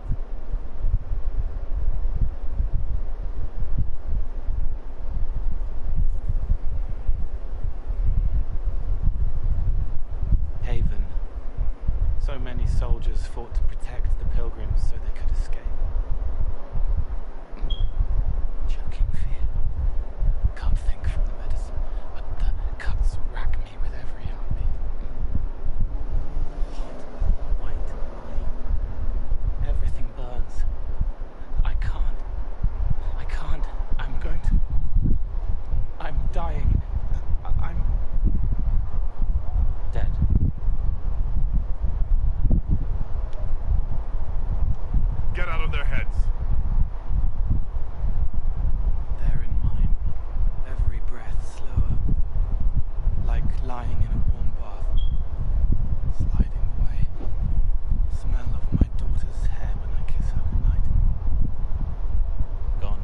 Haven. So many soldiers fought to protect the pilgrims so they could escape. Choking fear. Can't think from the medicine, but the cuts rack me with every heartbeat. Hot, white, flame. Everything burns. I can't. I'm going to. I'm dying. I'm dead. Get out on their heads! They're in mine. Every breath slower. Like lying in a warm bath. Sliding away. Smell of my daughter's hair when I kiss her goodnight. Gone.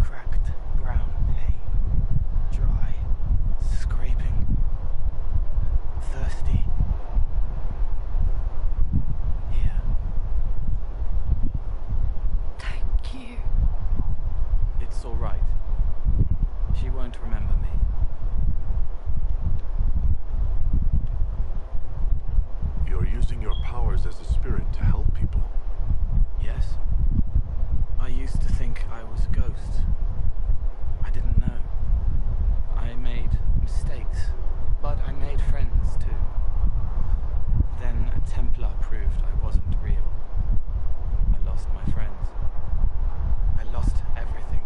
Cracked brown pain. Dry. Scraping. Thirsty. Here. Thank you. It's all right. She won't remember me. You're using your powers as a spirit to help people. Yes. I used to think I was a ghost. I didn't know. I made mistakes, but I made friends too. Then a Templar proved I wasn't real. I lost my friends. I lost everything.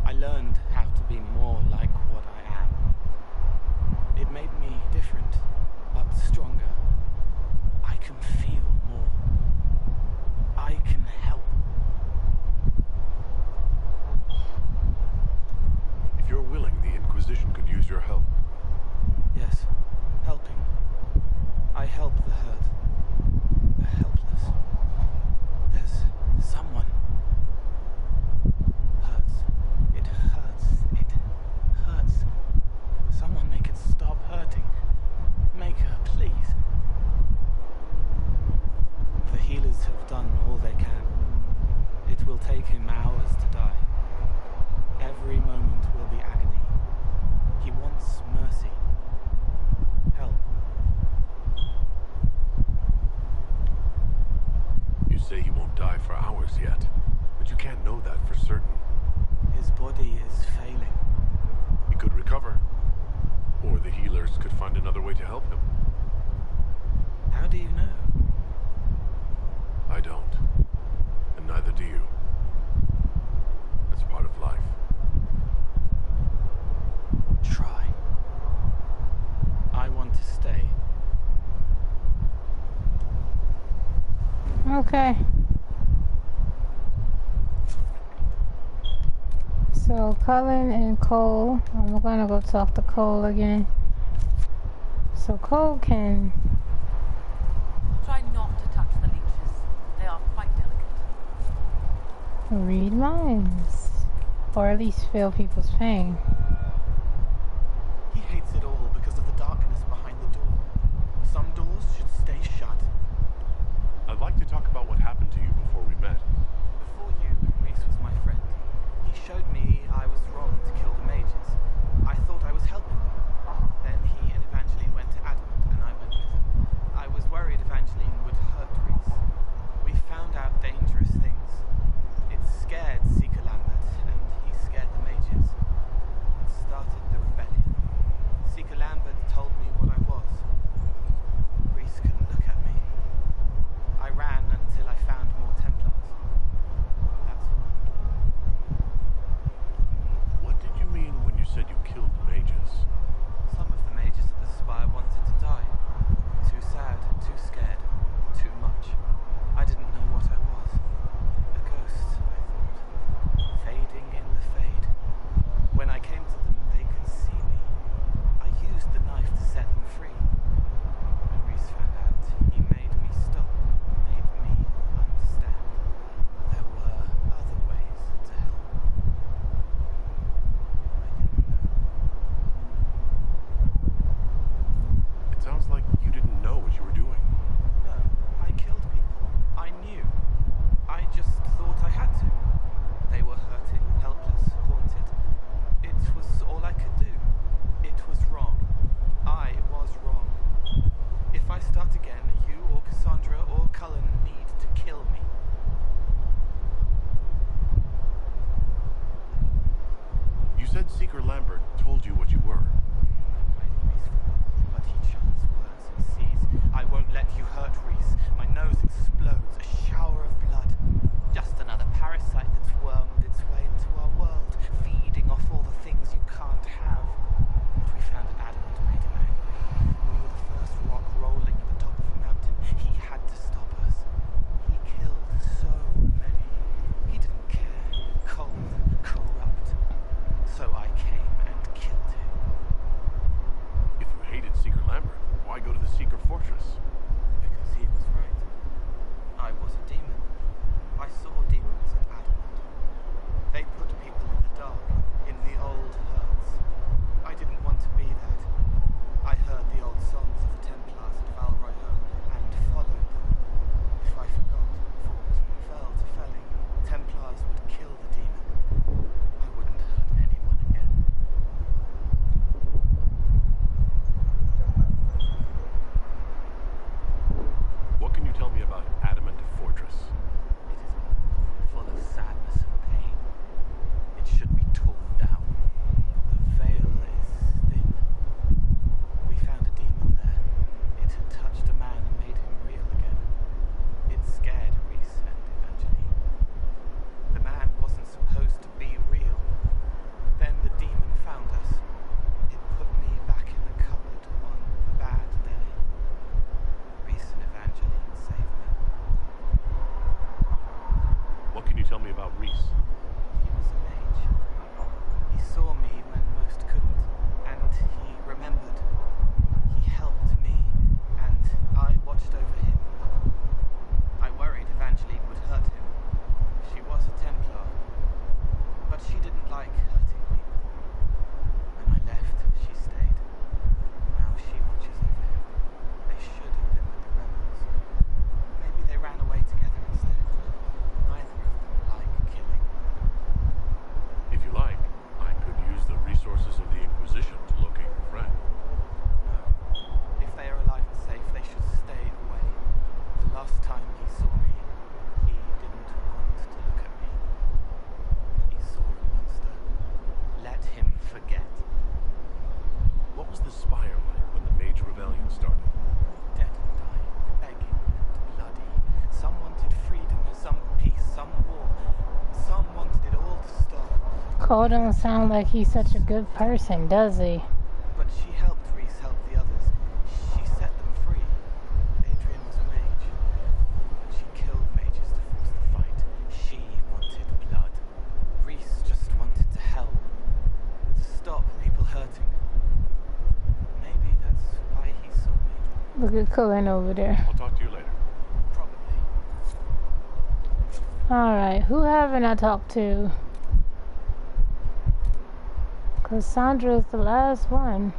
I learned how to be more like what I am. It made me different, but stronger. I can feel more. I can help. If you're willing, the Inquisition could use your help. Yes, helping. I help the hurt, the helpless. There's someone. Hurts. It hurts. It hurts. Someone make it stop hurting. Make her, please. The healers have done all they can. It will take him hours to die. Every moment will be agony. He wants mercy. Help. You say he won't die for hours yet, but you can't know that for certain. His body is failing. He could recover, or the healers could find another way to help him. How do you know? I don't, and neither do you. That's part of life. Try. I want to stay. Okay. So Cullen and Cole, I'm gonna go talk to Cole again. So Cole can Try not to touch the leeches. They are quite delicate. read minds, or at least feel people's pain. He hates it all because of the darkness behind the door. Some doors should stay shut. I'd like to talk about what happened to you before we met. Before you, Reese was my friend. He showed me I was wrong to kill the mages. I thought I was helping them. Then he and Evangeline went to Adamant, and I went with them. I was worried Evangeline would hurt Reese. We found out dangerous things. It scared Seeker Lambert, and he scared the mages. said Seeker Lambert told you what you were. But he chose words and sees. I won't let you hurt Reese. My nose explodes, a shower of blood. Just another parasite that's wormed its way into our world, feeding off all the things you can't have. But we found adamant made him angry. We were the first rock rolling at the top of a mountain. He had to stop us. He killed so many. He didn't care. Cold, corrupt. So I came and killed him. If you hated Seeker Lambert, why go to the Seeker Fortress? Because he was right. I was a demon. I saw demons at Adamant. They put people in the dark, in the old hurts. I didn't want to be that. I heard the old songs of the Templars at Val Royeaux and followed them. If I forgot, fought, fell to felling, Templars would kill the demon. I wouldn't hurt anyone again. What can you tell me about Adamant Fortress? It is full of sadness and pain. It should be torn down. The veil is thin. We found a demon there. It had touched a man and made him real again. It scared Reese and Evangeline. The man wasn't supposed to be real. Then the demon found us. It put me back in the cupboard on a bad day. Reese and Evangeline saved me. What can you tell me about Reese? He was a mage. He saw me when most couldn't, and he remembered. He helped me, and I watched over him. I worried Evangeline would hurt him. She was a Templar, but she didn't like hurting people. When I left, she stayed. Now she watches over him. They should have been with the rebels. Maybe they ran away together instead. Neither of them like killing. If you like, I could use the resources of the Inquisition to locate your friend. No. If they are alive and safe, they should stay away. The last time he saw me, he didn't want to look at me. He saw a monster. Let him forget. What was the Spire like when the Mage Rebellion started? Dead and dying, begging and bloody. Some wanted freedom, some peace, some war. Some wanted it all to stop. Cole don't sound like he's such a good person, does he? But she helped Reese help the others. She set them free. Adrian was a mage. But she killed mages to force the fight. She wanted blood. Reese just wanted to help. To stop people hurting. Maybe that's why he saw me. Look at Cullen over there. I'll talk to you later. Probably. Alright, who haven't I talked to? Cassandra's the last one.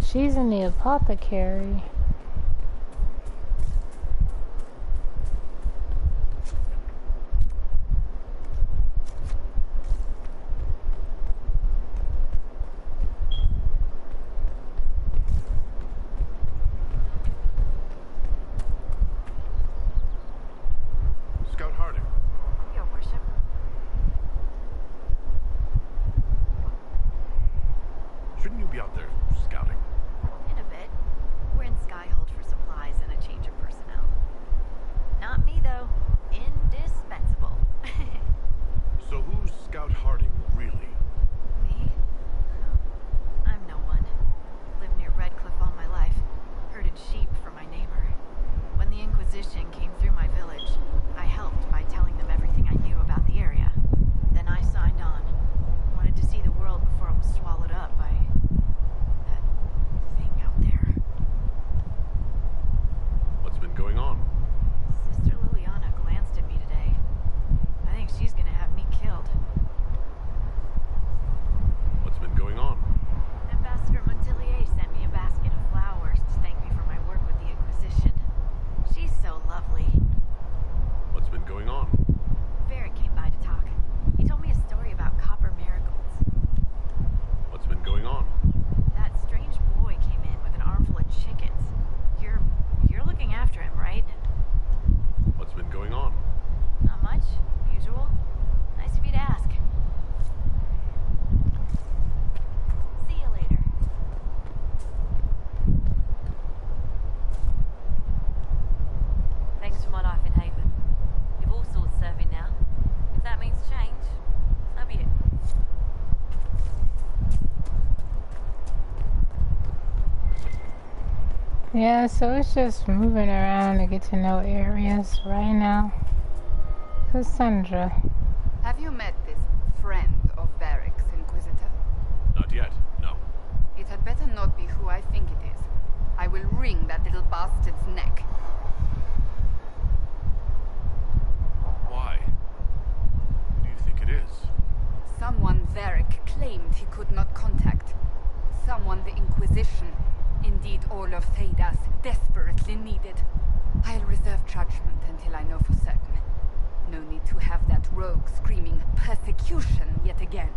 She's in the apothecary. Scout Harding. Your worship. Shouldn't you be out there scouting? In a bit. We're in Sky Yeah, so it's just moving around to get to know areas right now. Cassandra. Have you met this friend of Varric's, Inquisitor? Not yet, no. It had better not be who I think it is. I will wring that little bastard's neck. Why? Who do you think it is? Someone Varric claimed he could not contact. Someone the Inquisition, indeed all of Thedas, desperately needed. I'll reserve judgment until I know for certain. No need to have that rogue screaming persecution yet again.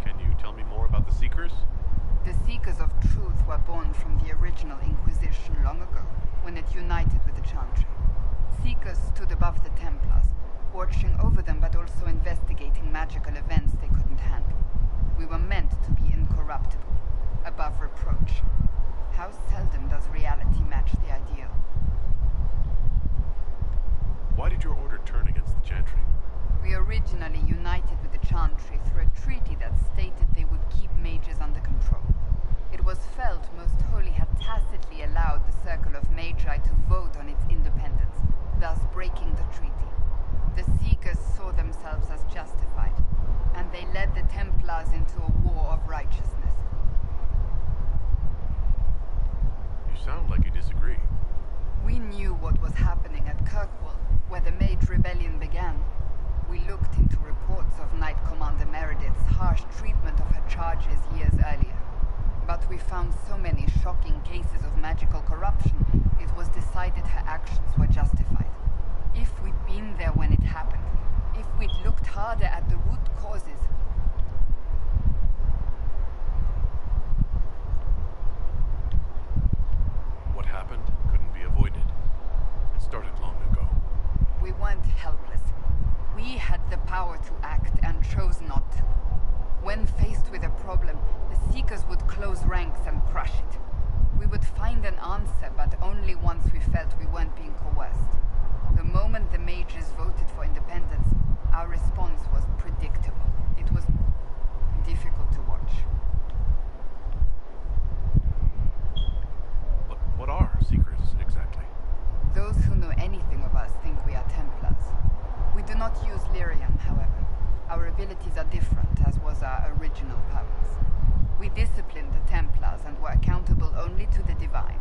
Can you tell me more about the Seekers? The Seekers of Truth were born from the original Inquisition long ago, when it united with the Chantry. Seekers stood above the Templars, watching over them but also investigating magical events they couldn't handle. We were meant to be incorruptible, above reproach. How seldom does reality match the ideal? Why did your order turn against the Chantry? We originally united with the Chantry through a treaty that stated they would keep mages under control. It was felt Most Holy had tacitly allowed the Circle of Magi to vote on its independence, thus breaking the treaty. The Seekers saw themselves as justified, and they led the Templars into a war of righteousness. You sound like you disagree. We knew what was happening at Kirkwall, where the Mage Rebellion began. We looked into reports of Knight Commander Meredith's harsh treatment of her charges years earlier. But we found so many shocking cases of magical corruption, it was decided her actions were justified. If we'd been there when it happened, if we'd looked harder at the root causes... What happened couldn't be avoided. It started long ago. We weren't helpless. We had the power to act and chose not to. When faced with a problem, the Seekers would close ranks and crush it. We would find an answer, but only once we felt we weren't being coerced. The moment the mages voted for independence, our response was predictable. It was difficult to watch. But what are Seekers, exactly? Those who know anything of us think we are Templars. We do not use lyrium, however. Our abilities are different, as was our original purpose. We disciplined the Templars and were accountable only to the Divine.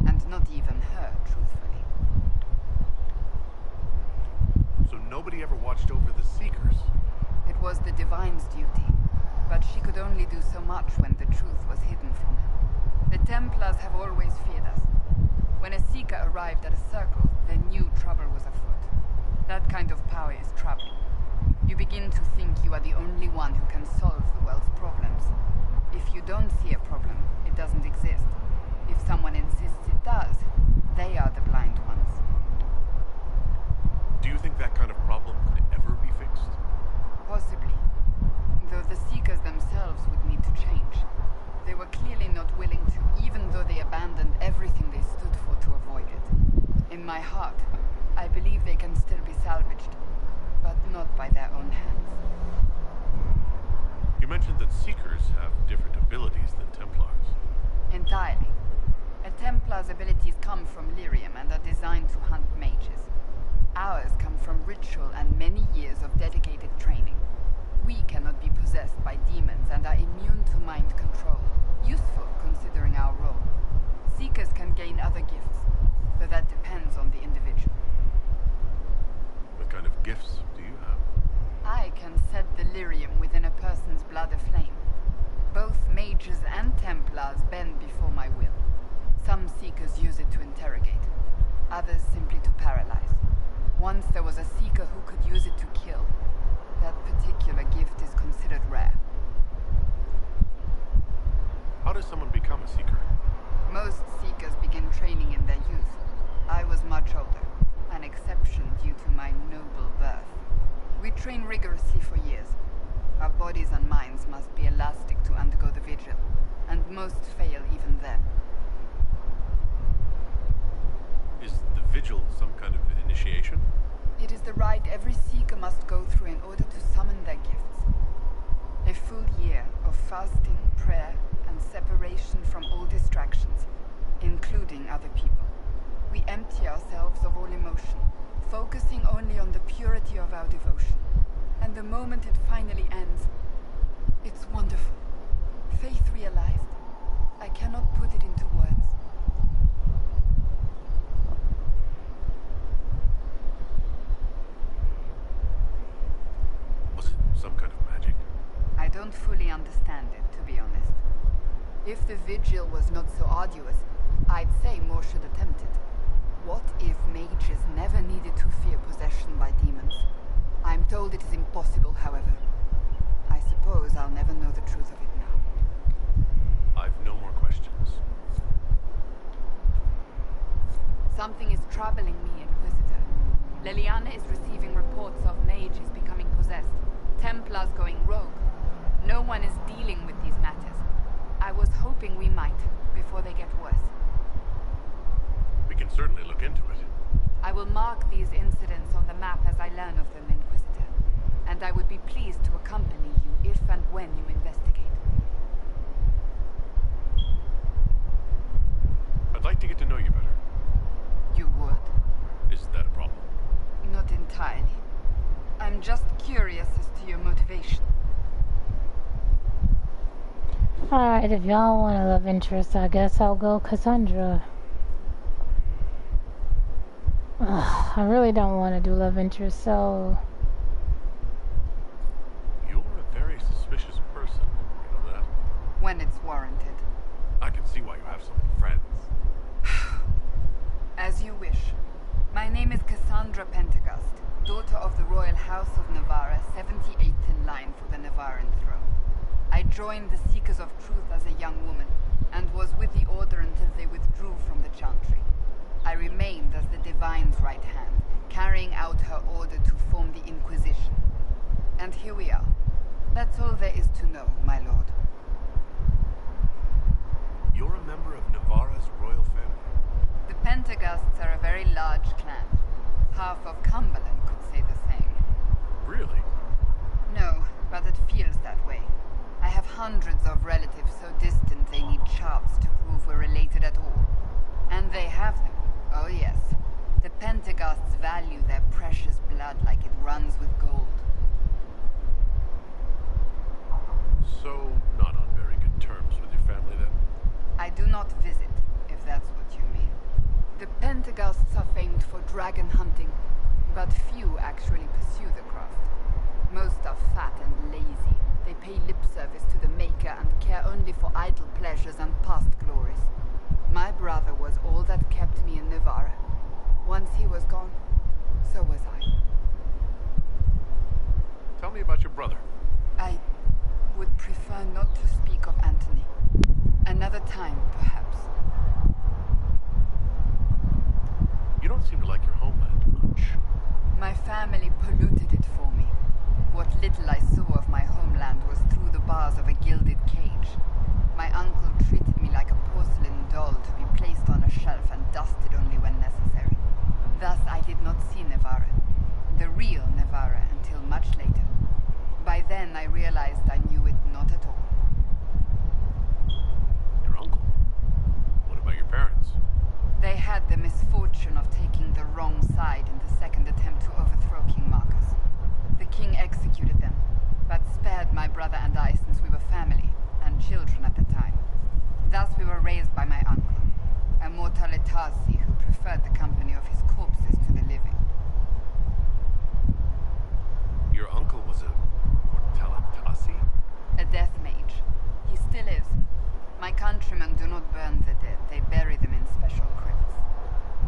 And not even her, truthfully. So nobody ever watched over the Seekers? It was the Divine's duty, but she could only do so much when the truth was hidden from her. The Templars have always feared us. When a Seeker arrived at a circle, they knew trouble was afoot. That kind of power is troubling. You begin to think you are the only one who can solve the world's problems. If you don't see a problem, it doesn't exist. If someone insists it does, they are the blind ones. Do you think that kind of problem could ever be fixed? Possibly. Though the Seekers themselves would need to change. They were clearly not willing to, even though they abandoned everything they stood for to avoid it. In my heart, I believe they can still be salvaged, but not by their own hands. You mentioned that Seekers have different abilities than Templars. Entirely. A Templar's abilities come from lyrium and are designed to hunt mages. Ours come from ritual and many years of dedicated training. We cannot be possessed by demons and are immune to mind control. Useful, considering our role. Seekers can gain other gifts, though that depends on the individual. What kind of gifts do you have? I can set the lyrium within a person's blood aflame. Both mages and Templars bend before my will. Some Seekers use it to interrogate, others simply to paralyze. Once there was a Seeker who could use it to kill. That particular gift is considered rare. How does someone become a Seeker? Most Seekers begin training in their youth. I was much older, an exception due to my noble birth. We train rigorously for years. Our bodies and minds must be elastic to undergo the vigil, and most fail even then. Is the vigil some kind of initiation? It is the rite every Seeker must go through in order to summon their gifts. A full year of fasting, prayer, and separation from all distractions, including other people. We empty ourselves of all emotion, focusing only on the purity of our devotion. And the moment it finally ends, it's wonderful. Faith realized. I cannot put it into words. Was it some kind of magic? I don't fully understand it, to be honest. If the vigil was not so arduous, I'd say more should attempt it. What if mages never needed to fear possession by demons? I'm told it is impossible, however. I suppose I'll never know the truth of it now. I've no more questions. Something is troubling me, Inquisitor. Leliana is receiving reports of mages becoming possessed, Templars going rogue. No one is dealing with these matters. I was hoping we might, before they get worse. We can certainly look into it. I will mark these incidents on the map as I learn of them, Inquisitor. And I would be pleased to accompany you if and when you investigate. I'd like to get to know you better. You would? Is that a problem? Not entirely. I'm just curious as to your motivation. Alright, if y'all want a love interest, I guess I'll go Cassandra. Ugh, I really don't want to do love interest, so... You're a very suspicious person, you know that? When it's warranted. I can see why you have so many friends. As you wish. My name is Cassandra Pentegast, daughter of the Royal House of Navarra, 78th in line for the Navarran throne. I joined the Seekers of Truth as a young woman, and was with the Order until they withdrew from the Chantry. I remained as the Divine's right hand, carrying out her order to form the Inquisition. And here we are. That's all there is to know, my lord. You're a member of Navarra's royal family. The Pentegasts are a very large clan. Half of Cumberland could say the same. Really? No, but it feels that way. I have hundreds of relatives so distant they need charts to prove we're related at all. And they have them. Oh yes. The Pentegasts value their precious blood like it runs with gold. So, not on very good terms with your family then? I do not visit, if that's what you mean. The Pentegasts are famed for dragon hunting, but few actually pursue the craft. Most are fat and lazy. They pay lip service to the Maker and care only for idle pleasures and past glories. My brother was all that kept me in Navarra. Once he was gone, so was I. Tell me about your brother. I would prefer not to speak of Anthony. Another time, perhaps. You don't seem to like your homeland much. My family polluted it for me. What little I saw of my homeland was through the bars of a gilded cage. My uncle treated me like a porcelain doll to be placed on a shelf and dusted only when necessary. Thus I did not see Navarra, the real Navarra, until much later. By then I realized I knew it not at all. Your uncle? What about your parents? They had the misfortune of taking the wrong side in the second attempt to overthrow King Marcus. The king executed them, but spared my brother and I since we were family, and children at the time. Thus we were raised by my uncle, a mortalitasi who preferred the company of his corpses to the living. Your uncle was a mortalitasi? A death mage. He still is. My countrymen do not burn the dead, they bury them in special crypts.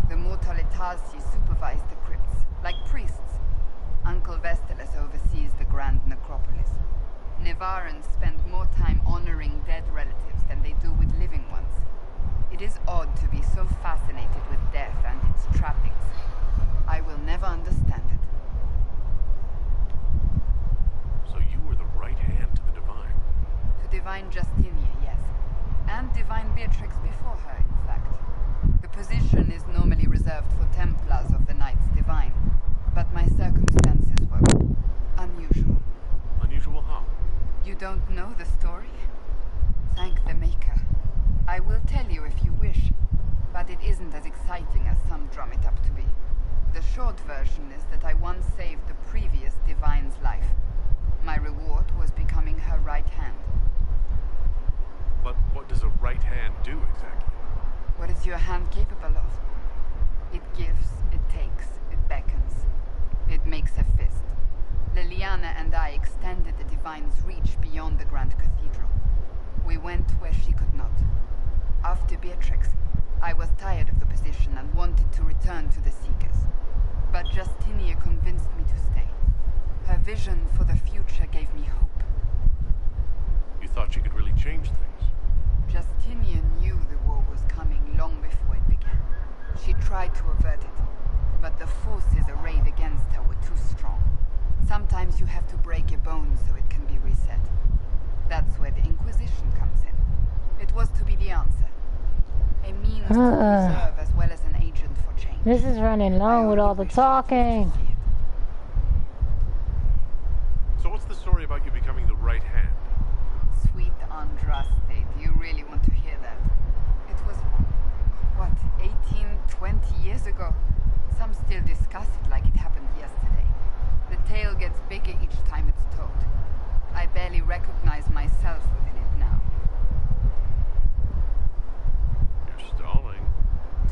The mortalitasi supervise the crypts, like priests. Uncle Vestalis oversees the grand necropolis. Navarrans spend more time honoring dead relatives than they do with living ones. It is odd to be so fascinated with death and its trappings. I will never understand it. So you were the right hand to the Divine? To Divine Justinia, yes. And Divine Beatrix before her, in fact. The position is normally reserved for Templars of the Knights Divine, but my circumstances were unusual. Unusual how? You You don't know the story? Thank the Maker. I will tell you if you wish, but it isn't as exciting as some drum it up to be. The short version is that I once saved the previous Divine's life. My reward was becoming her right hand. But what does a right hand do exactly? What is your hand capable of? It gives, it takes, it beckons. It makes a fist. Liliana and I extended the Divine's reach beyond the Grand Cathedral. We went where she could not. After Beatrix, I was tired of the position and wanted to return to the Seekers. But Justinia convinced me to stay. Her vision for the future gave me hope. You thought she could really change things? Justinia knew the war was coming long before it began. She tried to avert it, but the forces arrayed against her were too strong. Sometimes you have to break a bone so it can be reset. That's where the Inquisition comes in. It was to be the answer. A means to preserve as well as an agent for change. This is running long with all the talking. So what's the story about you becoming the right hand? Sweet Andraste, do you really want to hear that? It was, what, 18, 20 years ago? Some still discuss it like it happened yesterday. The tale gets bigger each time it's told. I barely recognize myself within it now. You're stalling.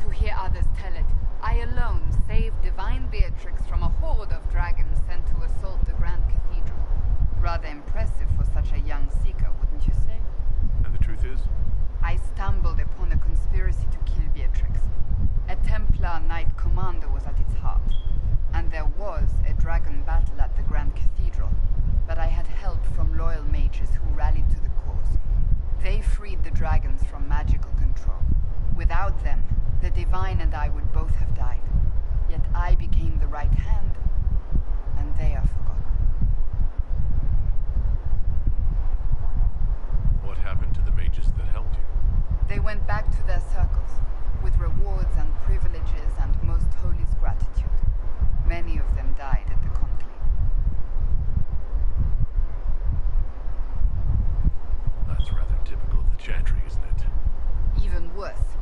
To hear others tell it, I alone saved Divine Beatrix from a horde of dragons sent to assault the Grand Cathedral. Rather impressive for such a young seeker, wouldn't you say? And the truth is? I stumbled upon a conspiracy to kill Beatrix. A Templar Knight Commander was at its heart. And there was a dragon battle at the Grand Cathedral, but I had help from loyal mages who rallied to the cause. They freed the dragons from magical control. Without them, the Divine and I would both have died. Yet I became the right hand, and they are forgotten. What happened to the mages that helped you? They went back to their circles, with rewards and privileges and most holi's gratitude. Many of them died at the conclave. That's rather typical of the Chantry, isn't it? Even worse,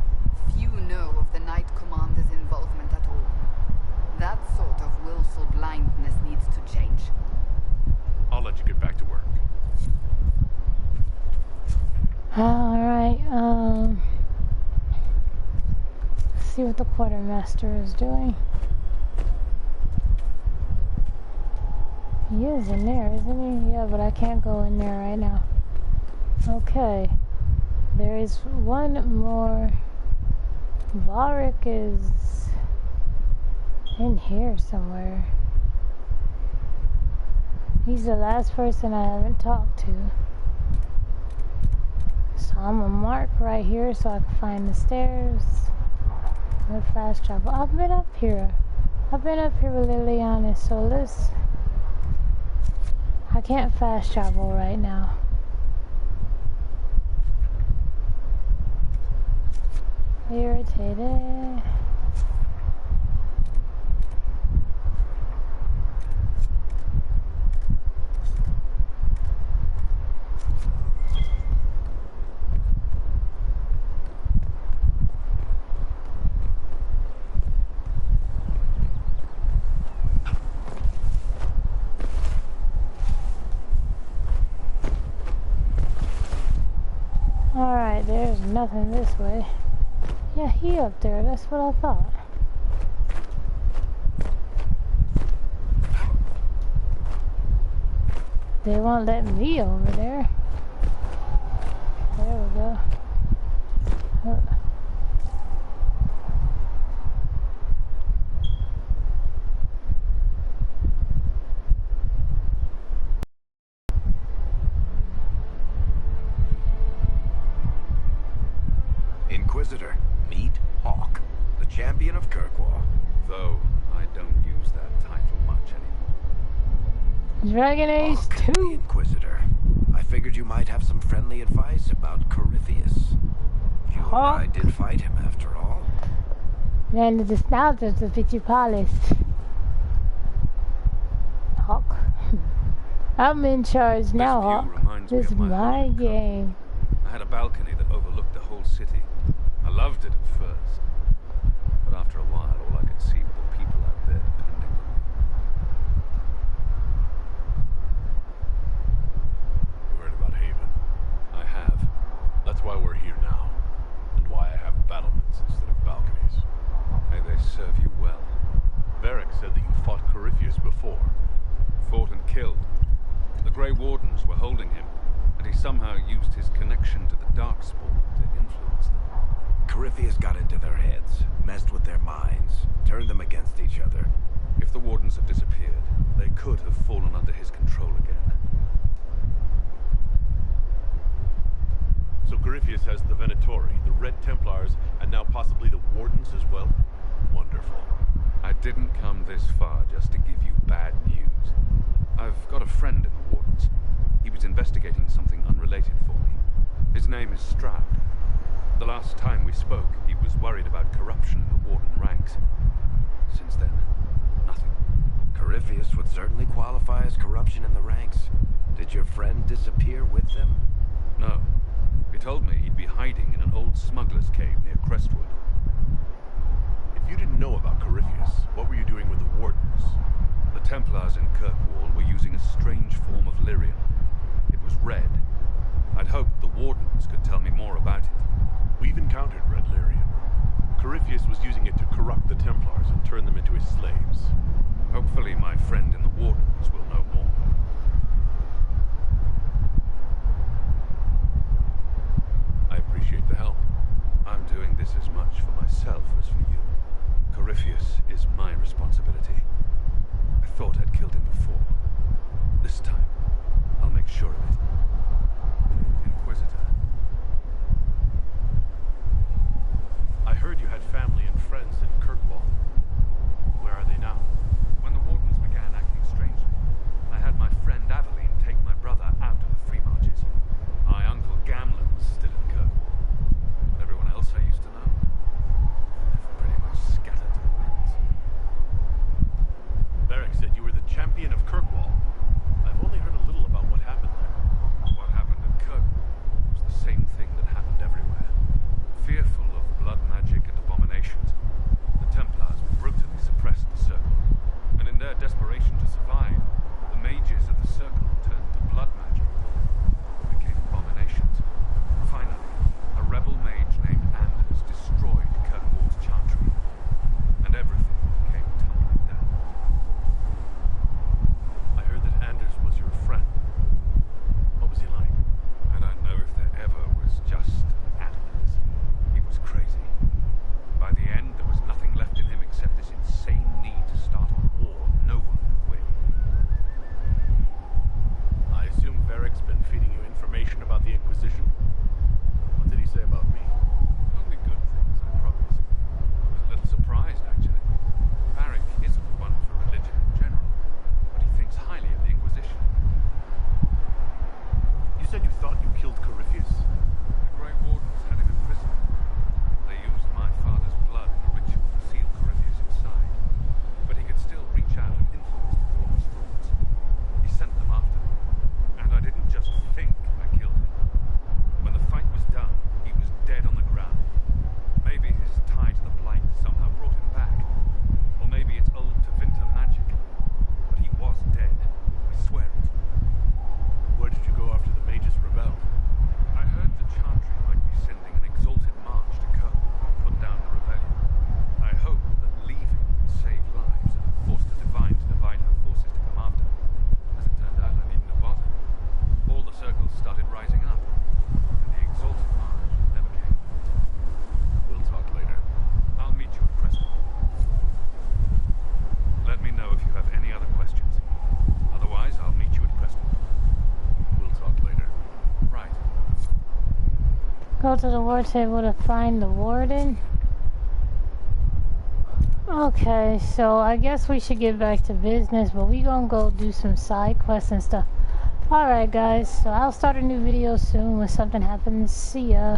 few know of the Knight Commander's involvement at all. That sort of willful blindness needs to change. I'll let you get back to work. Alright, let's see what the quartermaster is doing. He is in there, isn't he? Yeah, but I can't go in there right now. Okay. There is one more. Varric is in here somewhere. He's the last person I haven't talked to. So I'm gonna mark right here so I can find the stairs. I'm gonna fast travel. I've been up here. I've been up here with Liliana, so let's... I can't fast travel right now. Irritated. Alright, there's nothing this way. Yeah, he up there, that's what I thought. They won't let me over there. There we go. Inquisitor, meet Hawk, the champion of Kirkwall. Though I don't use that title much anymore. Dragon Age Hawk, the 2. Inquisitor. I figured you might have some friendly advice about Corypheus. You and I did fight him after all. Man, the nostalgia of Principalis. Hawk. I'm in charge now, Hawk. Reminds reminds me This of my my home in Kirkwall. game. I had a balcony that overlooked the whole city. I loved it at first. But after a while, all I could see were the people out there depending on me. You heard about Haven? I have. That's why we're here now. And why I have battlements instead of balconies. May they serve you well. Varric said that you fought Corypheus before. Fought and killed. The Grey Wardens were holding him, and he somehow used his connection to the Darkspawn to influence them. Corypheus got into their heads, messed with their minds, turned them against each other. If the Wardens had disappeared, they could have fallen under his control again. So Corypheus has the Venatori, the Red Templars, and now possibly the Wardens as well? Wonderful. I didn't come this far just to give you bad news. I've got a friend in the Wardens. He was investigating something unrelated for me. His name is Stroud. The last time we spoke, he was worried about corruption in the Warden ranks. Since then, nothing. Corypheus would certainly qualify as corruption in the ranks. Did your friend disappear with them? No. He told me he'd be hiding in an old smuggler's cave near Crestwood. If you didn't know about Corypheus, what were you doing with the Wardens? The Templars in Kirkwall were using a strange form of lyrium. It was red. I'd hoped the Wardens could tell me more about it. We've encountered red lyrium. Corypheus was using it to corrupt the Templars and turn them into his slaves. Hopefully my friend in the Wardens will know more. I appreciate the help. I'm doing this as much for myself as for you. Corypheus is my responsibility. I thought I'd killed him before. This time, I'll make sure of it. Inquisitor. I heard you had family and friends in Kirkwall. Where are they now? When the Wardens began acting strangely, I had my friend Aveline take my brother out of the Free Marches. My uncle Gamlen was still in Kirkwall. Everyone else I used to know, they've pretty much scattered to the winds. Varric said you were the champion of Kirkwall. I've only heard a little about what happened there. What happened at Kirkwall was the same thing that happened everywhere. Fearful of blood magic and abominations, the Templars brutally suppressed the Circle. And in their desperation to survive, the mages of the Circle turned to blood magic. They became abominations. Finally, a rebel mage named Anders destroyed Kirkwall's chantry. And everything came tumbling down. I heard that Anders was your friend. What was he like? I don't know if there ever was just Anders. He was crazy. By the end, there was nothing left in him except this insane need to start a war no one could win. I assume Varric's been feeding you information about the Inquisition? What did he say about me? Only good things, I promise. I was a little surprised, actually. Varric isn't one for religion in general, but he thinks highly of the Inquisition. You said you thought you killed Corypheus? The Grey Wardens had him in prison. They used my father's blood in a ritual to seal Corypheus inside. But he could still reach out and influence the Warden's thoughts. He sent them after me. And I didn't just think I killed him. When the fight was done, he was dead on the ground. Maybe his tie to the Blight somehow brought him back. Or maybe it's old Tevinter magic. But he was dead. I swear it. Where did you go after the mages rebelled? I heard the Chantry might be sending an exalted march to Kirkwall to put down the rebellion. I hoped that leaving would save lives and force the Divine to divide her forces to come after me. As it turned out, I needn't have bothered. All the circles started rising up, and the exalted march never came. We'll talk later. I'll meet you at Crestwood. Let me know if you have any other questions. Otherwise, I'll meet you at Crestwood. We'll talk later. Right. Go to the war table to find the Warden. Okay, so I guess we should get back to business, but we gonna go do some side quests and stuff. Alright guys, so I'll start a new video soon when something happens. See ya.